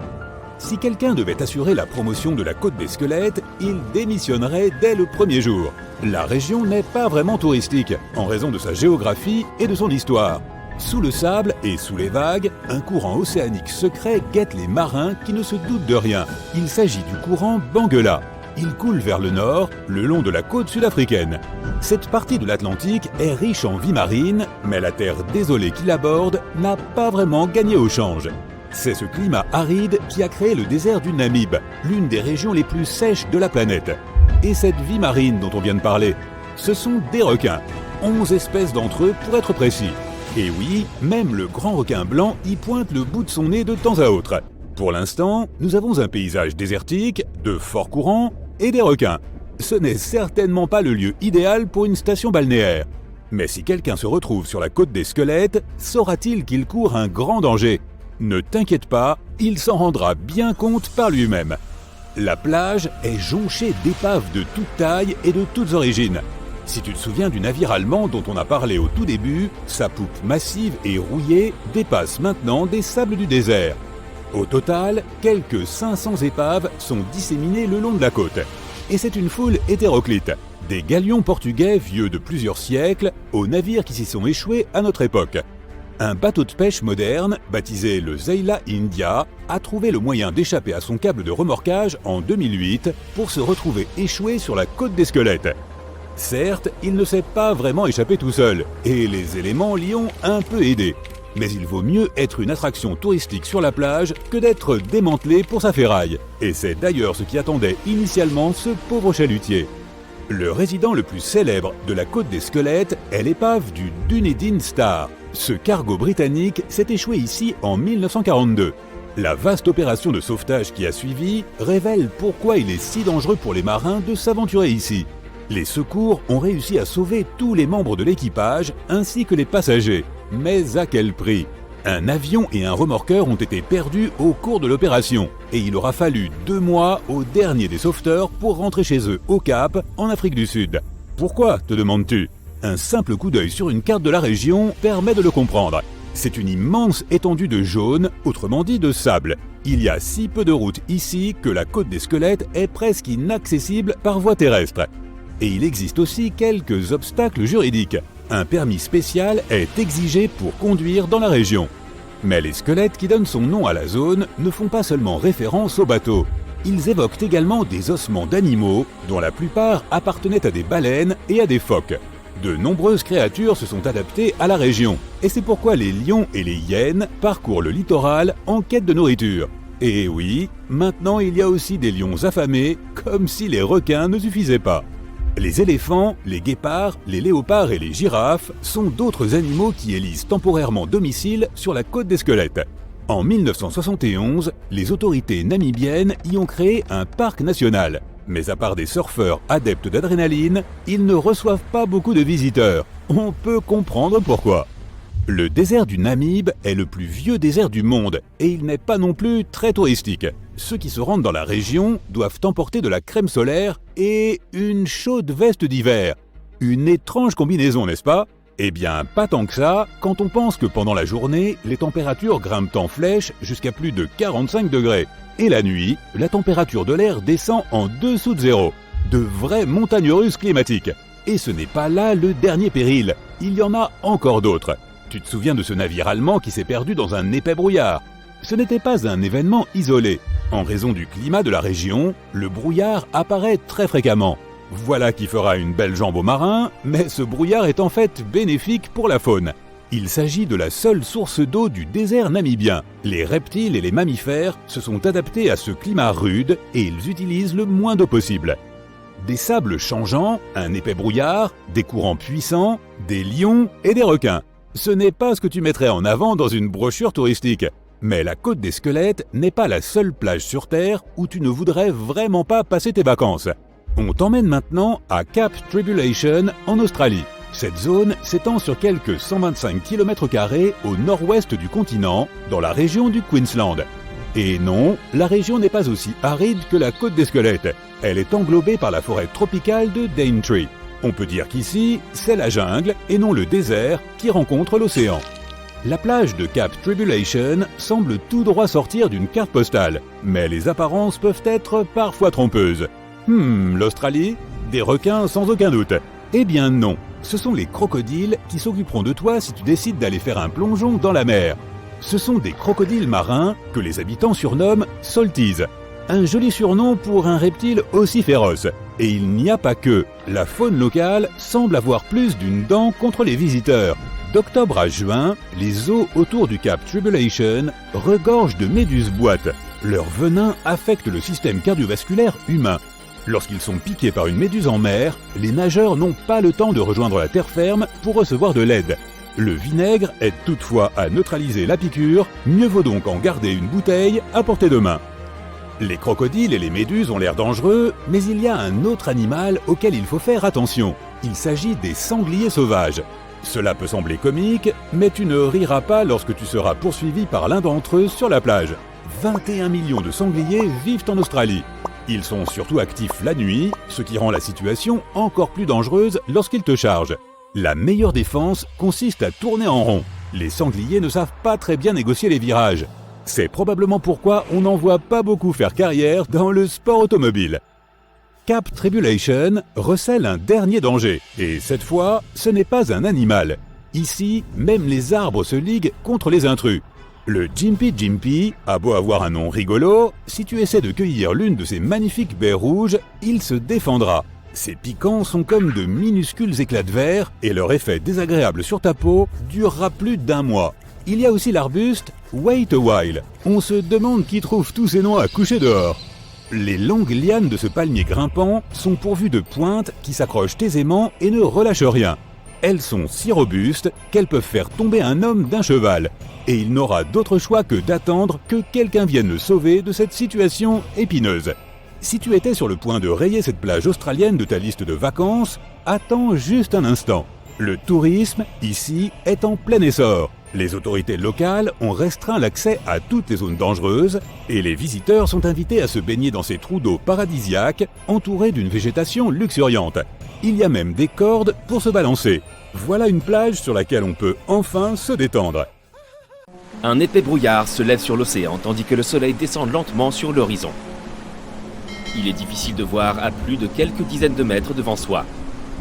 Si quelqu'un devait assurer la promotion de la côte des squelettes, il démissionnerait dès le premier jour. La région n'est pas vraiment touristique, en raison de sa géographie et de son histoire. Sous le sable et sous les vagues, un courant océanique secret guette les marins qui ne se doutent de rien. Il s'agit du courant Benguela. Il coule vers le nord, le long de la côte sud-africaine. Cette partie de l'Atlantique est riche en vie marine, mais la terre désolée qui l'aborde n'a pas vraiment gagné au change. C'est ce climat aride qui a créé le désert du Namib, l'une des régions les plus sèches de la planète. Et cette vie marine dont on vient de parler, ce sont des requins. 11 espèces d'entre eux pour être précis. Et oui, même le grand requin blanc y pointe le bout de son nez de temps à autre. Pour l'instant, nous avons un paysage désertique, de forts courants et des requins. Ce n'est certainement pas le lieu idéal pour une station balnéaire. Mais si quelqu'un se retrouve sur la côte des squelettes, saura-t-il qu'il court un grand danger ? Ne t'inquiète pas, il s'en rendra bien compte par lui-même. La plage est jonchée d'épaves de toute taille et de toutes origines. Si tu te souviens du navire allemand dont on a parlé au tout début, sa poupe massive et rouillée dépasse maintenant des sables du désert. Au total, quelques 500 épaves sont disséminées le long de la côte. Et c'est une foule hétéroclite, des galions portugais vieux de plusieurs siècles aux navires qui s'y sont échoués à notre époque. Un bateau de pêche moderne, baptisé le Zeila India, a trouvé le moyen d'échapper à son câble de remorquage en 2008 pour se retrouver échoué sur la côte des squelettes. Certes, il ne s'est pas vraiment échappé tout seul, et les éléments l'y ont un peu aidé. Mais il vaut mieux être une attraction touristique sur la plage que d'être démantelé pour sa ferraille. Et c'est d'ailleurs ce qui attendait initialement ce pauvre chalutier. Le résident le plus célèbre de la côte des squelettes est l'épave du Dunedin Star. Ce cargo britannique s'est échoué ici en 1942. La vaste opération de sauvetage qui a suivi révèle pourquoi il est si dangereux pour les marins de s'aventurer ici. Les secours ont réussi à sauver tous les membres de l'équipage ainsi que les passagers. Mais à quel prix ? Un avion et un remorqueur ont été perdus au cours de l'opération et il aura fallu 2 mois au dernier des sauveteurs pour rentrer chez eux au Cap, en Afrique du Sud. Pourquoi, te demandes-tu ? Un simple coup d'œil sur une carte de la région permet de le comprendre. C'est une immense étendue de jaune, autrement dit de sable. Il y a si peu de routes ici que la côte des squelettes est presque inaccessible par voie terrestre. Et il existe aussi quelques obstacles juridiques. Un permis spécial est exigé pour conduire dans la région. Mais les squelettes qui donnent son nom à la zone ne font pas seulement référence au bateau. Ils évoquent également des ossements d'animaux, dont la plupart appartenaient à des baleines et à des phoques. De nombreuses créatures se sont adaptées à la région, et c'est pourquoi les lions et les hyènes parcourent le littoral en quête de nourriture. Et oui, maintenant il y a aussi des lions affamés, comme si les requins ne suffisaient pas. Les éléphants, les guépards, les léopards et les girafes sont d'autres animaux qui élisent temporairement domicile sur la côte des squelettes. En 1971, les autorités namibiennes y ont créé un parc national. Mais à part des surfeurs adeptes d'adrénaline, ils ne reçoivent pas beaucoup de visiteurs. On peut comprendre pourquoi. Le désert du Namib est le plus vieux désert du monde et il n'est pas non plus très touristique. ceux qui se rendent dans la région doivent emporter de la crème solaire et une chaude veste d'hiver. Une étrange combinaison, n'est-ce pas ? Eh bien, pas tant que ça, quand on pense que pendant la journée, les températures grimpent en flèche jusqu'à plus de 45 degrés. Et la nuit, la température de l'air descend en dessous de zéro. De vraies montagnes russes climatiques. Et ce n'est pas là le dernier péril, il y en a encore d'autres. Tu te souviens de ce navire allemand qui s'est perdu dans un épais brouillard ? Ce n'était pas un événement isolé. En raison du climat de la région, le brouillard apparaît très fréquemment. Voilà qui fera une belle jambe aux marins, mais ce brouillard est en fait bénéfique pour la faune. Il s'agit de la seule source d'eau du désert namibien. Les reptiles et les mammifères se sont adaptés à ce climat rude et ils utilisent le moins d'eau possible. Des sables changeants, un épais brouillard, des courants puissants, des lions et des requins. Ce n'est pas ce que tu mettrais en avant dans une brochure touristique. Mais la côte des Squelettes n'est pas la seule plage sur Terre où tu ne voudrais vraiment pas passer tes vacances. On t'emmène maintenant à Cap Tribulation en Australie. Cette zone s'étend sur quelques 125 km² au nord-ouest du continent, dans la région du Queensland. Et non, la région n'est pas aussi aride que la côte des Squelettes. Elle est englobée par la forêt tropicale de Daintree. On peut dire qu'ici, c'est la jungle et non le désert qui rencontre l'océan. La plage de Cap Tribulation semble tout droit sortir d'une carte postale, mais les apparences peuvent être parfois trompeuses. L'Australie ? Des requins sans aucun doute. Eh bien non, ce sont les crocodiles qui s'occuperont de toi si tu décides d'aller faire un plongeon dans la mer. Ce sont des crocodiles marins que les habitants surnomment Salties. Un joli surnom pour un reptile aussi féroce. Et il n'y a pas que. La faune locale semble avoir plus d'une dent contre les visiteurs. D'octobre à juin, les eaux autour du Cap Tribulation regorgent de méduses boîtes. Leur venin affecte le système cardiovasculaire humain. Lorsqu'ils sont piqués par une méduse en mer, les nageurs n'ont pas le temps de rejoindre la terre ferme pour recevoir de l'aide. Le vinaigre aide toutefois à neutraliser la piqûre, mieux vaut donc en garder une bouteille à portée de main. Les crocodiles et les méduses ont l'air dangereux, mais il y a un autre animal auquel il faut faire attention. Il s'agit des sangliers sauvages. Cela peut sembler comique, mais tu ne riras pas lorsque tu seras poursuivi par l'un d'entre eux sur la plage. 21 millions de sangliers vivent en Australie. Ils sont surtout actifs la nuit, ce qui rend la situation encore plus dangereuse lorsqu'ils te chargent. La meilleure défense consiste à tourner en rond. Les sangliers ne savent pas très bien négocier les virages. C'est probablement pourquoi on n'en voit pas beaucoup faire carrière dans le sport automobile. Cap Tribulation recèle un dernier danger, et cette fois, ce n'est pas un animal. Ici, même les arbres se liguent contre les intrus. Le Gympie Gympie a beau avoir un nom rigolo, si tu essaies de cueillir l'une de ces magnifiques baies rouges, il se défendra. Ces piquants sont comme de minuscules éclats de verre et leur effet désagréable sur ta peau durera plus d'1 mois. Il y a aussi l'arbuste Wait a While. On se demande qui trouve tous ces noms à coucher dehors. Les longues lianes de ce palmier grimpant sont pourvues de pointes qui s'accrochent aisément et ne relâchent rien. Elles sont si robustes qu'elles peuvent faire tomber un homme d'un cheval. Et il n'aura d'autre choix que d'attendre que quelqu'un vienne le sauver de cette situation épineuse. Si tu étais sur le point de rayer cette plage australienne de ta liste de vacances, attends juste un instant. Le tourisme, ici, est en plein essor. Les autorités locales ont restreint l'accès à toutes les zones dangereuses et les visiteurs sont invités à se baigner dans ces trous d'eau paradisiaques entourés d'une végétation luxuriante. Il y a même des cordes pour se balancer. Voilà une plage sur laquelle on peut enfin se détendre. Un épais brouillard se lève sur l'océan tandis que le soleil descend lentement sur l'horizon. Il est difficile de voir à plus de quelques dizaines de mètres devant soi,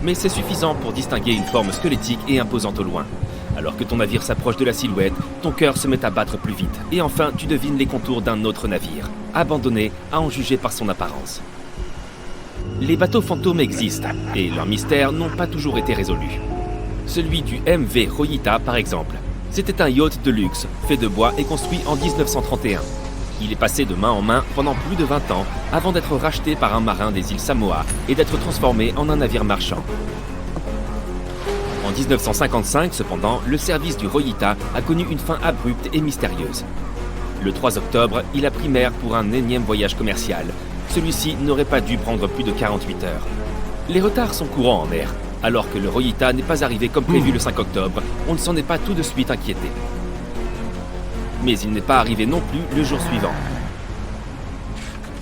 mais c'est suffisant pour distinguer une forme squelettique et imposante au loin. Alors que ton navire s'approche de la silhouette, ton cœur se met à battre plus vite, et enfin tu devines les contours d'un autre navire, abandonné à en juger par son apparence. Les bateaux fantômes existent, et leurs mystères n'ont pas toujours été résolus. Celui du MV Royita par exemple. C'était un yacht de luxe, fait de bois et construit en 1931. Il est passé de main en main pendant plus de 20 ans avant d'être racheté par un marin des îles Samoa et d'être transformé en un navire marchand. En 1955, cependant, le service du Royita a connu une fin abrupte et mystérieuse. Le 3 octobre, il a pris mer pour un énième voyage commercial. Celui-ci n'aurait pas dû prendre plus de 48 heures. Les retards sont courants en mer. Alors que le Royita n'est pas arrivé comme prévu le 5 octobre, on ne s'en est pas tout de suite inquiété. Mais il n'est pas arrivé non plus le jour suivant.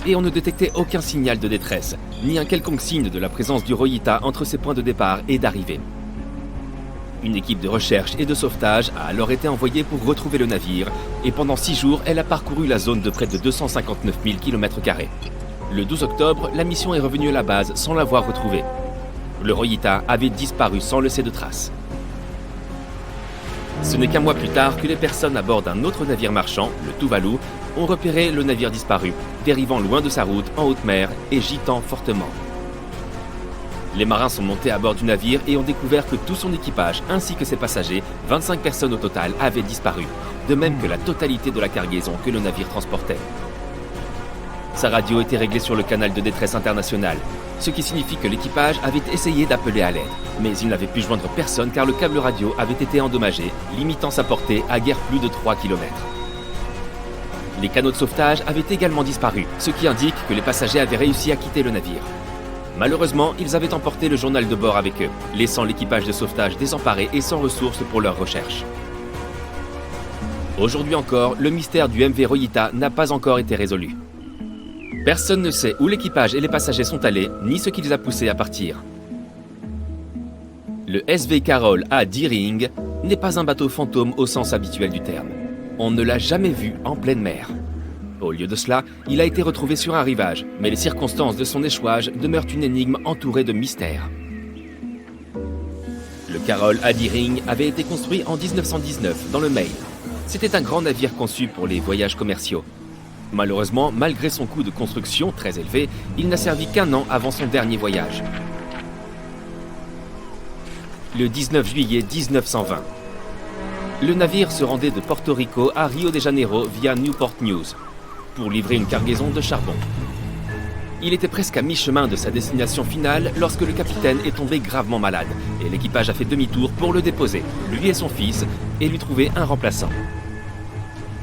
et on ne détectait aucun signal de détresse, ni un quelconque signe de la présence du Rojita entre ses points de départ et d'arrivée. Une équipe de recherche et de sauvetage a alors été envoyée pour retrouver le navire, et pendant 6 jours, elle a parcouru la zone de près de 259 000 km². Le 12 octobre, la mission est revenue à la base sans l'avoir retrouvé. Le Rojita avait disparu sans laisser de traces. Ce n'est qu'un mois plus tard que les personnes à bord d'un autre navire marchand, le Tuvalu, ont repéré le navire disparu, dérivant loin de sa route en haute mer et gîtant fortement. Les marins sont montés à bord du navire et ont découvert que tout son équipage ainsi que ses passagers, 25 personnes au total, avaient disparu, de même que la totalité de la cargaison que le navire transportait. Sa radio était réglée sur le canal de détresse international, ce qui signifie que l'équipage avait essayé d'appeler à l'aide, mais il n'avait pu joindre personne car le câble radio avait été endommagé, limitant sa portée à guère plus de 3 km. Les canaux de sauvetage avaient également disparu, ce qui indique que les passagers avaient réussi à quitter le navire. Malheureusement, ils avaient emporté le journal de bord avec eux, laissant l'équipage de sauvetage désemparé et sans ressources pour leurs recherches. Aujourd'hui encore, le mystère du MV Rojita n'a pas encore été résolu. Personne ne sait où l'équipage et les passagers sont allés, ni ce qui les a poussés à partir. Le SV Carol A. Deering n'est pas un bateau fantôme au sens habituel du terme. On ne l'a jamais vu en pleine mer. Au lieu de cela, il a été retrouvé sur un rivage, mais les circonstances de son échouage demeurent une énigme entourée de mystères. Le Carol A. Deering avait été construit en 1919 dans le Maine. C'était un grand navire conçu pour les voyages commerciaux. Malheureusement, malgré son coût de construction très élevé, il n'a servi qu'un an avant son dernier voyage. Le 19 juillet 1920. Le navire se rendait de Porto Rico à Rio de Janeiro via Newport News pour livrer une cargaison de charbon. Il était presque à mi-chemin de sa destination finale lorsque le capitaine est tombé gravement malade et l'équipage a fait demi-tour pour le déposer, lui et son fils, et lui trouver un remplaçant.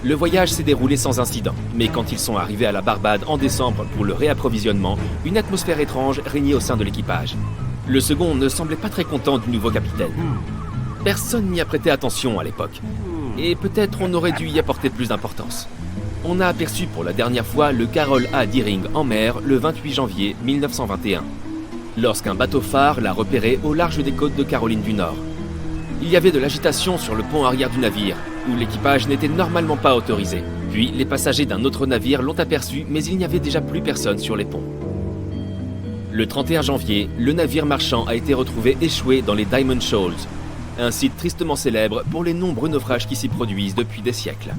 Le voyage s'est déroulé sans incident, mais quand ils sont arrivés à la Barbade en décembre pour le réapprovisionnement, une atmosphère étrange régnait au sein de l'équipage. Le second ne semblait pas très content du nouveau capitaine. Personne n'y a prêté attention à l'époque, et peut-être on aurait dû y apporter plus d'importance. On a aperçu pour la dernière fois le Carol A. Deering en mer le 28 janvier 1921, lorsqu'un bateau-phare l'a repéré au large des côtes de Caroline du Nord. Il y avait de l'agitation sur le pont arrière du navire, où l'équipage n'était normalement pas autorisé. Puis, les passagers d'un autre navire l'ont aperçu, mais il n'y avait déjà plus personne sur les ponts. Le 31 janvier, le navire marchand a été retrouvé échoué dans les Diamond Shoals, un site tristement célèbre pour les nombreux naufrages qui s'y produisent depuis des siècles.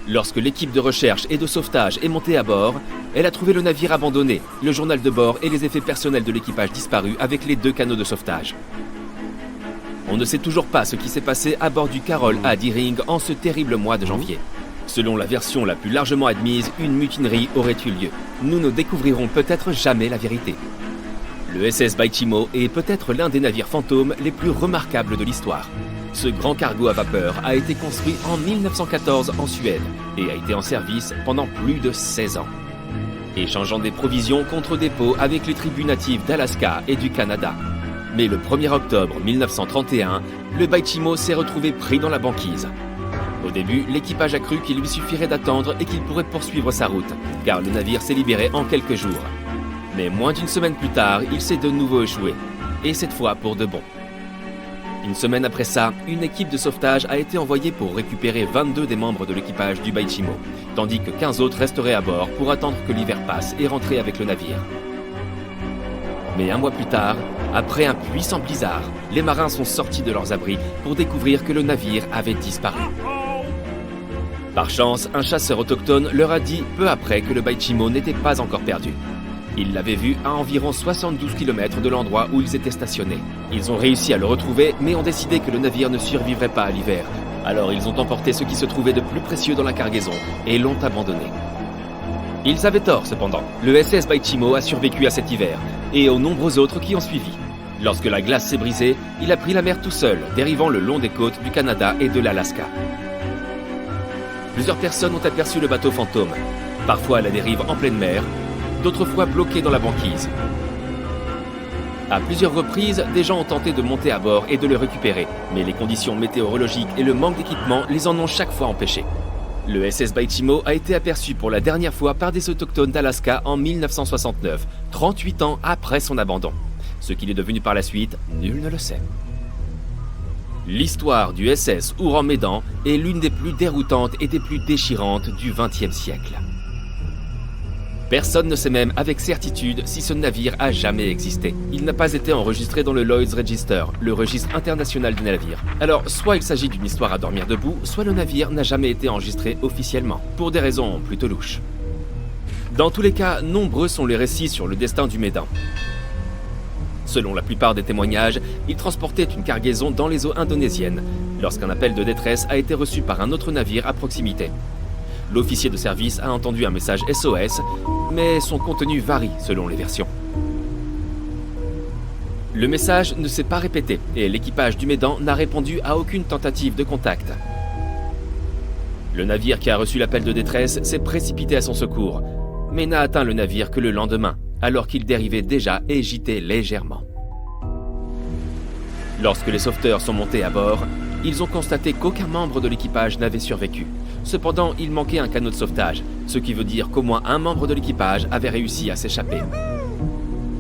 Lorsque l'équipe de recherche et de sauvetage est montée à bord, elle a trouvé le navire abandonné, le journal de bord et les effets personnels de l'équipage disparus avec les 2 canaux de sauvetage. On ne sait toujours pas ce qui s'est passé à bord du Carol A. Deering en ce terrible mois de janvier. Selon la version la plus largement admise, une mutinerie aurait eu lieu. Nous ne découvrirons peut-être jamais la vérité. Le SS Baichimo est peut-être l'un des navires fantômes les plus remarquables de l'histoire. Ce grand cargo à vapeur a été construit en 1914 en Suède et a été en service pendant plus de 16 ans, échangeant des provisions contre des pots avec les tribus natives d'Alaska et du Canada. Mais le 1er octobre 1931, le Baichimo s'est retrouvé pris dans la banquise. Au début, l'équipage a cru qu'il lui suffirait d'attendre et qu'il pourrait poursuivre sa route, car le navire s'est libéré en quelques jours. Mais moins d'une semaine plus tard, il s'est de nouveau échoué, et cette fois pour de bon. Une semaine après ça, une équipe de sauvetage a été envoyée pour récupérer 22 des membres de l'équipage du Baichimo, tandis que 15 autres resteraient à bord pour attendre que l'hiver passe et rentrer avec le navire. Mais un mois plus tard, après un puissant blizzard, les marins sont sortis de leurs abris pour découvrir que le navire avait disparu. Par chance, un chasseur autochtone leur a dit peu après que le Baichimo n'était pas encore perdu. Ils l'avaient vu à environ 72 km de l'endroit où ils étaient stationnés. Ils ont réussi à le retrouver, mais ont décidé que le navire ne survivrait pas à l'hiver. Alors ils ont emporté ce qui se trouvait de plus précieux dans la cargaison et l'ont abandonné. Ils avaient tort cependant. Le SS Baichimo a survécu à cet hiver, et aux nombreux autres qui ont suivi. Lorsque la glace s'est brisée, il a pris la mer tout seul, dérivant le long des côtes du Canada et de l'Alaska. Plusieurs personnes ont aperçu le bateau fantôme, parfois à la dérive en pleine mer, d'autres fois bloqué dans la banquise. À plusieurs reprises, des gens ont tenté de monter à bord et de le récupérer, mais les conditions météorologiques et le manque d'équipement les en ont chaque fois empêchés. Le SS Baichimo a été aperçu pour la dernière fois par des autochtones d'Alaska en 1969, 38 ans après son abandon. Ce qu'il est devenu par la suite, nul ne le sait. L'histoire du SS Ouran-Médan est l'une des plus déroutantes et des plus déchirantes du XXe siècle. Personne ne sait même avec certitude si ce navire a jamais existé. Il n'a pas été enregistré dans le Lloyd's Register, le registre international des navires. Alors, soit il s'agit d'une histoire à dormir debout, soit le navire n'a jamais été enregistré officiellement, pour des raisons plutôt louches. Dans tous les cas, nombreux sont les récits sur le destin du Médan. Selon la plupart des témoignages, il transportait une cargaison dans les eaux indonésiennes, lorsqu'un appel de détresse a été reçu par un autre navire à proximité. L'officier de service a entendu un message SOS, mais son contenu varie selon les versions. Le message ne s'est pas répété et l'équipage du Médan n'a répondu à aucune tentative de contact. Le navire qui a reçu l'appel de détresse s'est précipité à son secours, mais n'a atteint le navire que le lendemain, alors qu'il dérivait déjà et gitait légèrement. Lorsque les sauveteurs sont montés à bord, ils ont constaté qu'aucun membre de l'équipage n'avait survécu. Cependant, il manquait un canot de sauvetage, ce qui veut dire qu'au moins un membre de l'équipage avait réussi à s'échapper.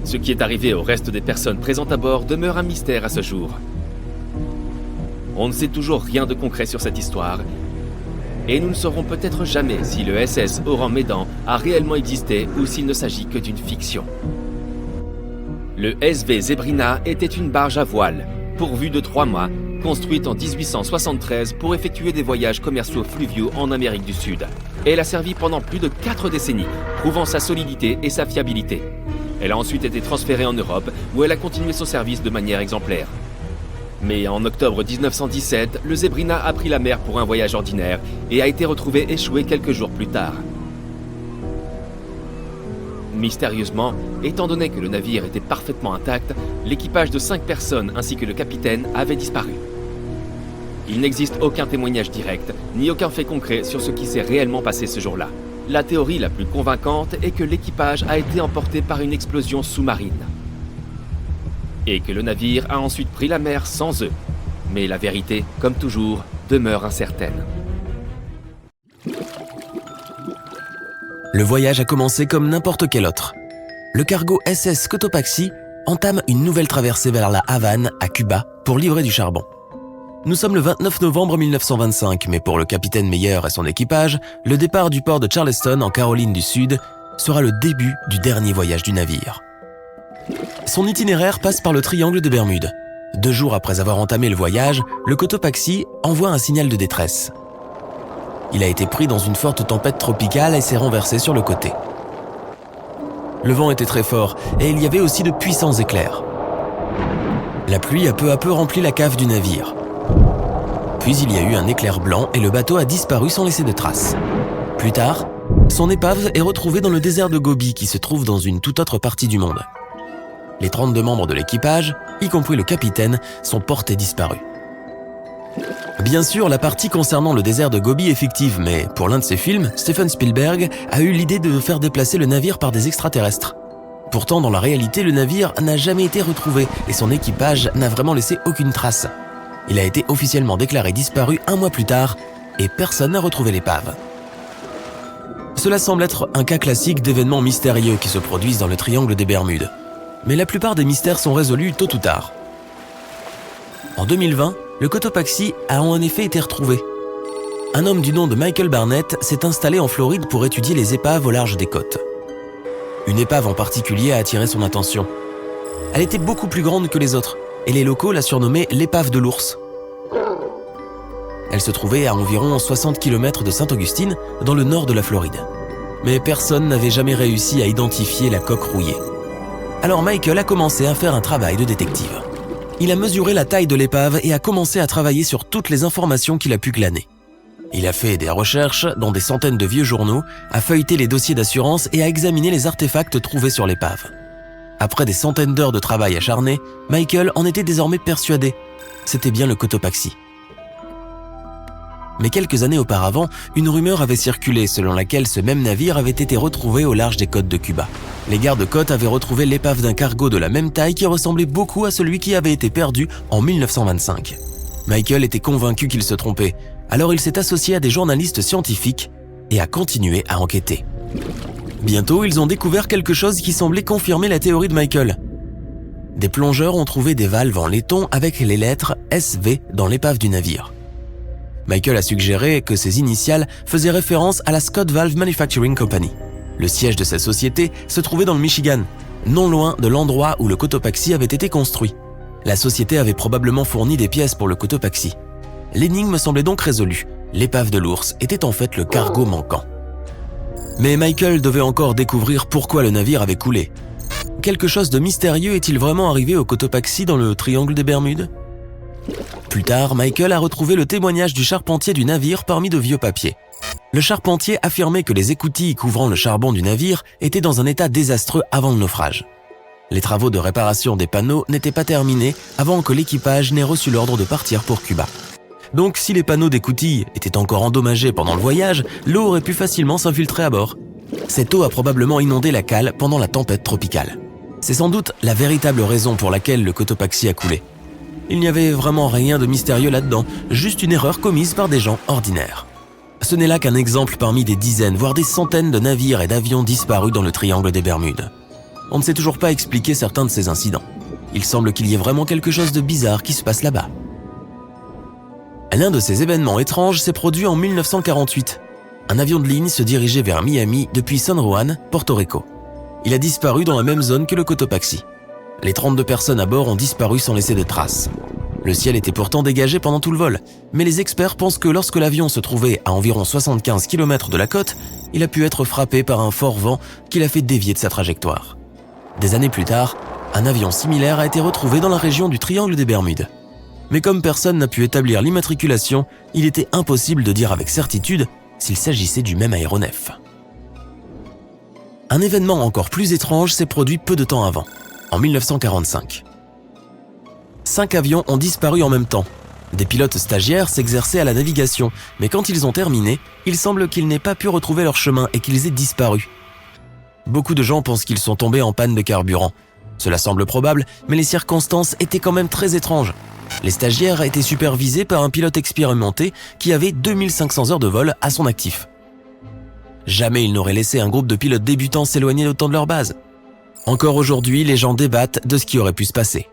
Ce qui est arrivé au reste des personnes présentes à bord demeure un mystère à ce jour. On ne sait toujours rien de concret sur cette histoire, et nous ne saurons peut-être jamais si le SS Ouran-Médan a réellement existé ou s'il ne s'agit que d'une fiction. Le SV Zebrina était une barge à voile, pourvue de 3 mâts, construite en 1873 pour effectuer des voyages commerciaux fluviaux en Amérique du Sud. Elle a servi pendant plus de 4 décennies, prouvant sa solidité et sa fiabilité. Elle a ensuite été transférée en Europe, où elle a continué son service de manière exemplaire. Mais en octobre 1917, le Zebrina a pris la mer pour un voyage ordinaire et a été retrouvé échoué quelques jours plus tard. Mystérieusement, étant donné que le navire était parfaitement intact, l'équipage de 5 personnes ainsi que le capitaine avaient disparu. Il n'existe aucun témoignage direct, ni aucun fait concret sur ce qui s'est réellement passé ce jour-là. La théorie la plus convaincante est que l'équipage a été emporté par une explosion sous-marine. Et que le navire a ensuite pris la mer sans eux. Mais la vérité, comme toujours, demeure incertaine. Le voyage a commencé comme n'importe quel autre. Le cargo SS Cotopaxi entame une nouvelle traversée vers la Havane, à Cuba, pour livrer du charbon. Nous sommes le 29 novembre 1925, mais pour le capitaine Meyer et son équipage, le départ du port de Charleston, en Caroline du Sud, sera le début du dernier voyage du navire. Son itinéraire passe par le triangle de Bermude. 2 jours après avoir entamé le voyage, le Cotopaxi envoie un signal de détresse. Il a été pris dans une forte tempête tropicale et s'est renversé sur le côté. Le vent était très fort et il y avait aussi de puissants éclairs. La pluie a peu à peu rempli la cave du navire. Puis il y a eu un éclair blanc et le bateau a disparu sans laisser de traces. Plus tard, son épave est retrouvée dans le désert de Gobi qui se trouve dans une toute autre partie du monde. Les 32 membres de l'équipage, y compris le capitaine, sont portés disparus. Bien sûr, la partie concernant le désert de Gobi est fictive, mais pour l'un de ses films, Steven Spielberg a eu l'idée de faire déplacer le navire par des extraterrestres. Pourtant, dans la réalité, le navire n'a jamais été retrouvé et son équipage n'a vraiment laissé aucune trace. Il a été officiellement déclaré disparu 1 mois plus tard et personne n'a retrouvé l'épave. Cela semble être un cas classique d'événements mystérieux qui se produisent dans le triangle des Bermudes. Mais la plupart des mystères sont résolus tôt ou tard. En 2020, le Cotopaxi a en effet été retrouvé. Un homme du nom de Michael Barnett s'est installé en Floride pour étudier les épaves au large des côtes. Une épave en particulier a attiré son attention. Elle était beaucoup plus grande que les autres, et les locaux la surnommaient l'épave de l'ours. Elle se trouvait à environ 60 km de Saint-Augustine, dans le nord de la Floride. Mais personne n'avait jamais réussi à identifier la coque rouillée. Alors Michael a commencé à faire un travail de détective. Il a mesuré la taille de l'épave et a commencé à travailler sur toutes les informations qu'il a pu glaner. Il a fait des recherches dans des centaines de vieux journaux, a feuilleté les dossiers d'assurance et a examiné les artefacts trouvés sur l'épave. Après des centaines d'heures de travail acharné, Michael en était désormais persuadé. C'était bien le Cotopaxi. Mais quelques années auparavant, une rumeur avait circulé selon laquelle ce même navire avait été retrouvé au large des côtes de Cuba. Les gardes-côtes avaient retrouvé l'épave d'un cargo de la même taille qui ressemblait beaucoup à celui qui avait été perdu en 1925. Michael était convaincu qu'il se trompait, Alors il s'est associé à des journalistes scientifiques et a continué à enquêter. Bientôt, ils ont découvert quelque chose qui semblait confirmer la théorie de Michael. Des plongeurs ont trouvé des valves en laiton avec les lettres SV dans l'épave du navire. Michael a suggéré que ces initiales faisaient référence à la Scott Valve Manufacturing Company. Le siège de cette société se trouvait dans le Michigan, non loin de l'endroit où le Cotopaxi avait été construit. La société avait probablement fourni des pièces pour le Cotopaxi. L'énigme semblait donc résolue. L'épave de l'ours était en fait le cargo manquant. Mais Michael devait encore découvrir pourquoi le navire avait coulé. Quelque chose de mystérieux est-il vraiment arrivé au Cotopaxi dans le triangle des Bermudes ? Plus tard, Michael a retrouvé le témoignage du charpentier du navire parmi de vieux papiers. Le charpentier affirmait que les écoutilles couvrant le charbon du navire étaient dans un état désastreux avant le naufrage. Les travaux de réparation des panneaux n'étaient pas terminés avant que l'équipage n'ait reçu l'ordre de partir pour Cuba. Donc, si les panneaux d'écoutille étaient encore endommagés pendant le voyage, l'eau aurait pu facilement s'infiltrer à bord. Cette eau a probablement inondé la cale pendant la tempête tropicale. C'est sans doute la véritable raison pour laquelle le Cotopaxi a coulé. Il n'y avait vraiment rien de mystérieux là-dedans, juste une erreur commise par des gens ordinaires. Ce n'est là qu'un exemple parmi des dizaines, voire des centaines de navires et d'avions disparus dans le triangle des Bermudes. On ne sait toujours pas expliquer certains de ces incidents. Il semble qu'il y ait vraiment quelque chose de bizarre qui se passe là-bas. L'un de ces événements étranges s'est produit en 1948. Un avion de ligne se dirigeait vers Miami depuis San Juan, Porto Rico. Il a disparu dans la même zone que le Cotopaxi. Les 32 personnes à bord ont disparu sans laisser de traces. Le ciel était pourtant dégagé pendant tout le vol, mais les experts pensent que lorsque l'avion se trouvait à environ 75 km de la côte, il a pu être frappé par un fort vent qui l'a fait dévier de sa trajectoire. Des années plus tard, un avion similaire a été retrouvé dans la région du Triangle des Bermudes. Mais comme personne n'a pu établir l'immatriculation, il était impossible de dire avec certitude s'il s'agissait du même aéronef. Un événement encore plus étrange s'est produit peu de temps avant, en 1945. 5 avions ont disparu en même temps. Des pilotes stagiaires s'exerçaient à la navigation, mais quand ils ont terminé, il semble qu'ils n'aient pas pu retrouver leur chemin et qu'ils aient disparu. Beaucoup de gens pensent qu'ils sont tombés en panne de carburant. Cela semble probable, mais les circonstances étaient quand même très étranges. Les stagiaires étaient supervisés par un pilote expérimenté qui avait 2500 heures de vol à son actif. Jamais il n'aurait laissé un groupe de pilotes débutants s'éloigner d'autant de leur base. Encore aujourd'hui, les gens débattent de ce qui aurait pu se passer.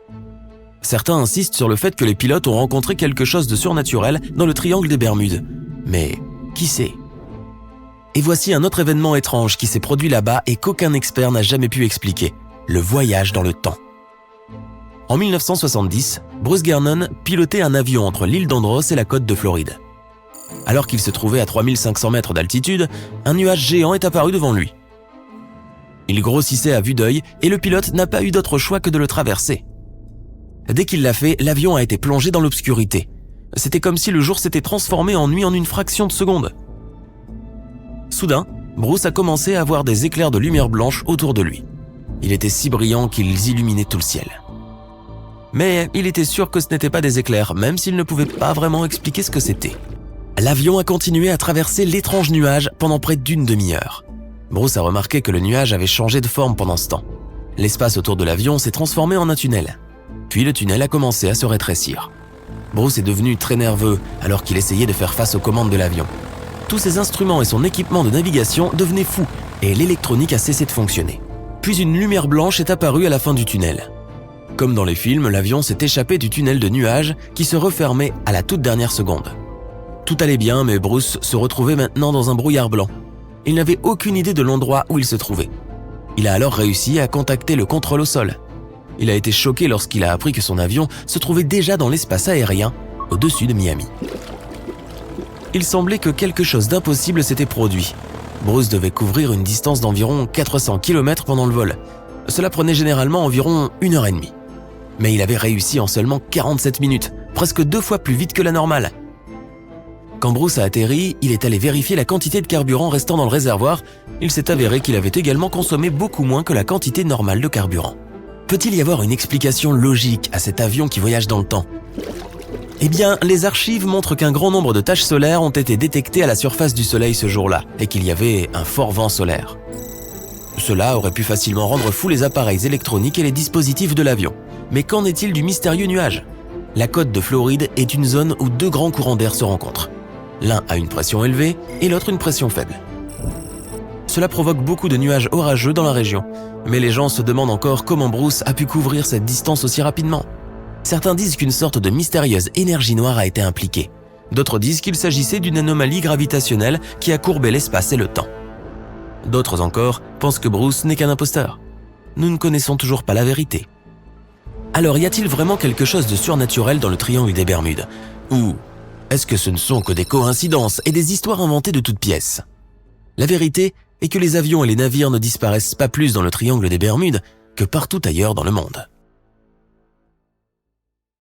Certains insistent sur le fait que les pilotes ont rencontré quelque chose de surnaturel dans le triangle des Bermudes. Mais qui sait ? Et voici un autre événement étrange qui s'est produit là-bas et qu'aucun expert n'a jamais pu expliquer. Le voyage dans le temps. En 1970, Bruce Gernon pilotait un avion entre l'île d'Andros et la côte de Floride. Alors qu'il se trouvait à 3500 mètres d'altitude, un nuage géant est apparu devant lui. Il grossissait à vue d'œil et le pilote n'a pas eu d'autre choix que de le traverser. Dès qu'il l'a fait, l'avion a été plongé dans l'obscurité. C'était comme si le jour s'était transformé en nuit en une fraction de seconde. Soudain, Bruce a commencé à voir des éclairs de lumière blanche autour de lui. Il était si brillant qu'ils illuminaient tout le ciel. Mais il était sûr que ce n'étaient pas des éclairs, même s'il ne pouvait pas vraiment expliquer ce que c'était. L'avion a continué à traverser l'étrange nuage pendant près d'une demi-heure. Bruce a remarqué que le nuage avait changé de forme pendant ce temps. L'espace autour de l'avion s'est transformé en un tunnel. Puis le tunnel a commencé à se rétrécir. Bruce est devenu très nerveux alors qu'il essayait de faire face aux commandes de l'avion. Tous ses instruments et son équipement de navigation devenaient fous et l'électronique a cessé de fonctionner. Puis une lumière blanche est apparue à la fin du tunnel. Comme dans les films, l'avion s'est échappé du tunnel de nuages qui se refermait à la toute dernière seconde. Tout allait bien, mais Bruce se retrouvait maintenant dans un brouillard blanc. Il n'avait aucune idée de l'endroit où il se trouvait. Il a alors réussi à contacter le contrôle au sol. Il a été choqué lorsqu'il a appris que son avion se trouvait déjà dans l'espace aérien, au-dessus de Miami. Il semblait que quelque chose d'impossible s'était produit. Bruce devait couvrir une distance d'environ 400 km pendant le vol. Cela prenait généralement environ 1h30. Mais il avait réussi en seulement 47 minutes, presque 2 fois plus vite que la normale. Quand Bruce a atterri, il est allé vérifier la quantité de carburant restant dans le réservoir. Il s'est avéré qu'il avait également consommé beaucoup moins que la quantité normale de carburant. Peut-il y avoir une explication logique à cet avion qui voyage dans le temps ? Eh bien, les archives montrent qu'un grand nombre de taches solaires ont été détectées à la surface du Soleil ce jour-là et qu'il y avait un fort vent solaire. Cela aurait pu facilement rendre fous les appareils électroniques et les dispositifs de l'avion. Mais qu'en est-il du mystérieux nuage ? La côte de Floride est une zone où 2 grands courants d'air se rencontrent. L'un a une pression élevée et l'autre une pression faible. Cela provoque beaucoup de nuages orageux dans la région, mais les gens se demandent encore comment Bruce a pu couvrir cette distance aussi rapidement. Certains disent qu'une sorte de mystérieuse énergie noire a été impliquée. D'autres disent qu'il s'agissait d'une anomalie gravitationnelle qui a courbé l'espace et le temps. D'autres encore pensent que Bruce n'est qu'un imposteur. Nous ne connaissons toujours pas la vérité. Alors y a-t-il vraiment quelque chose de surnaturel dans le triangle des Bermudes? Ou est-ce que ce ne sont que des coïncidences et des histoires inventées de toutes pièces? La vérité est que les avions et les navires ne disparaissent pas plus dans le triangle des Bermudes que partout ailleurs dans le monde.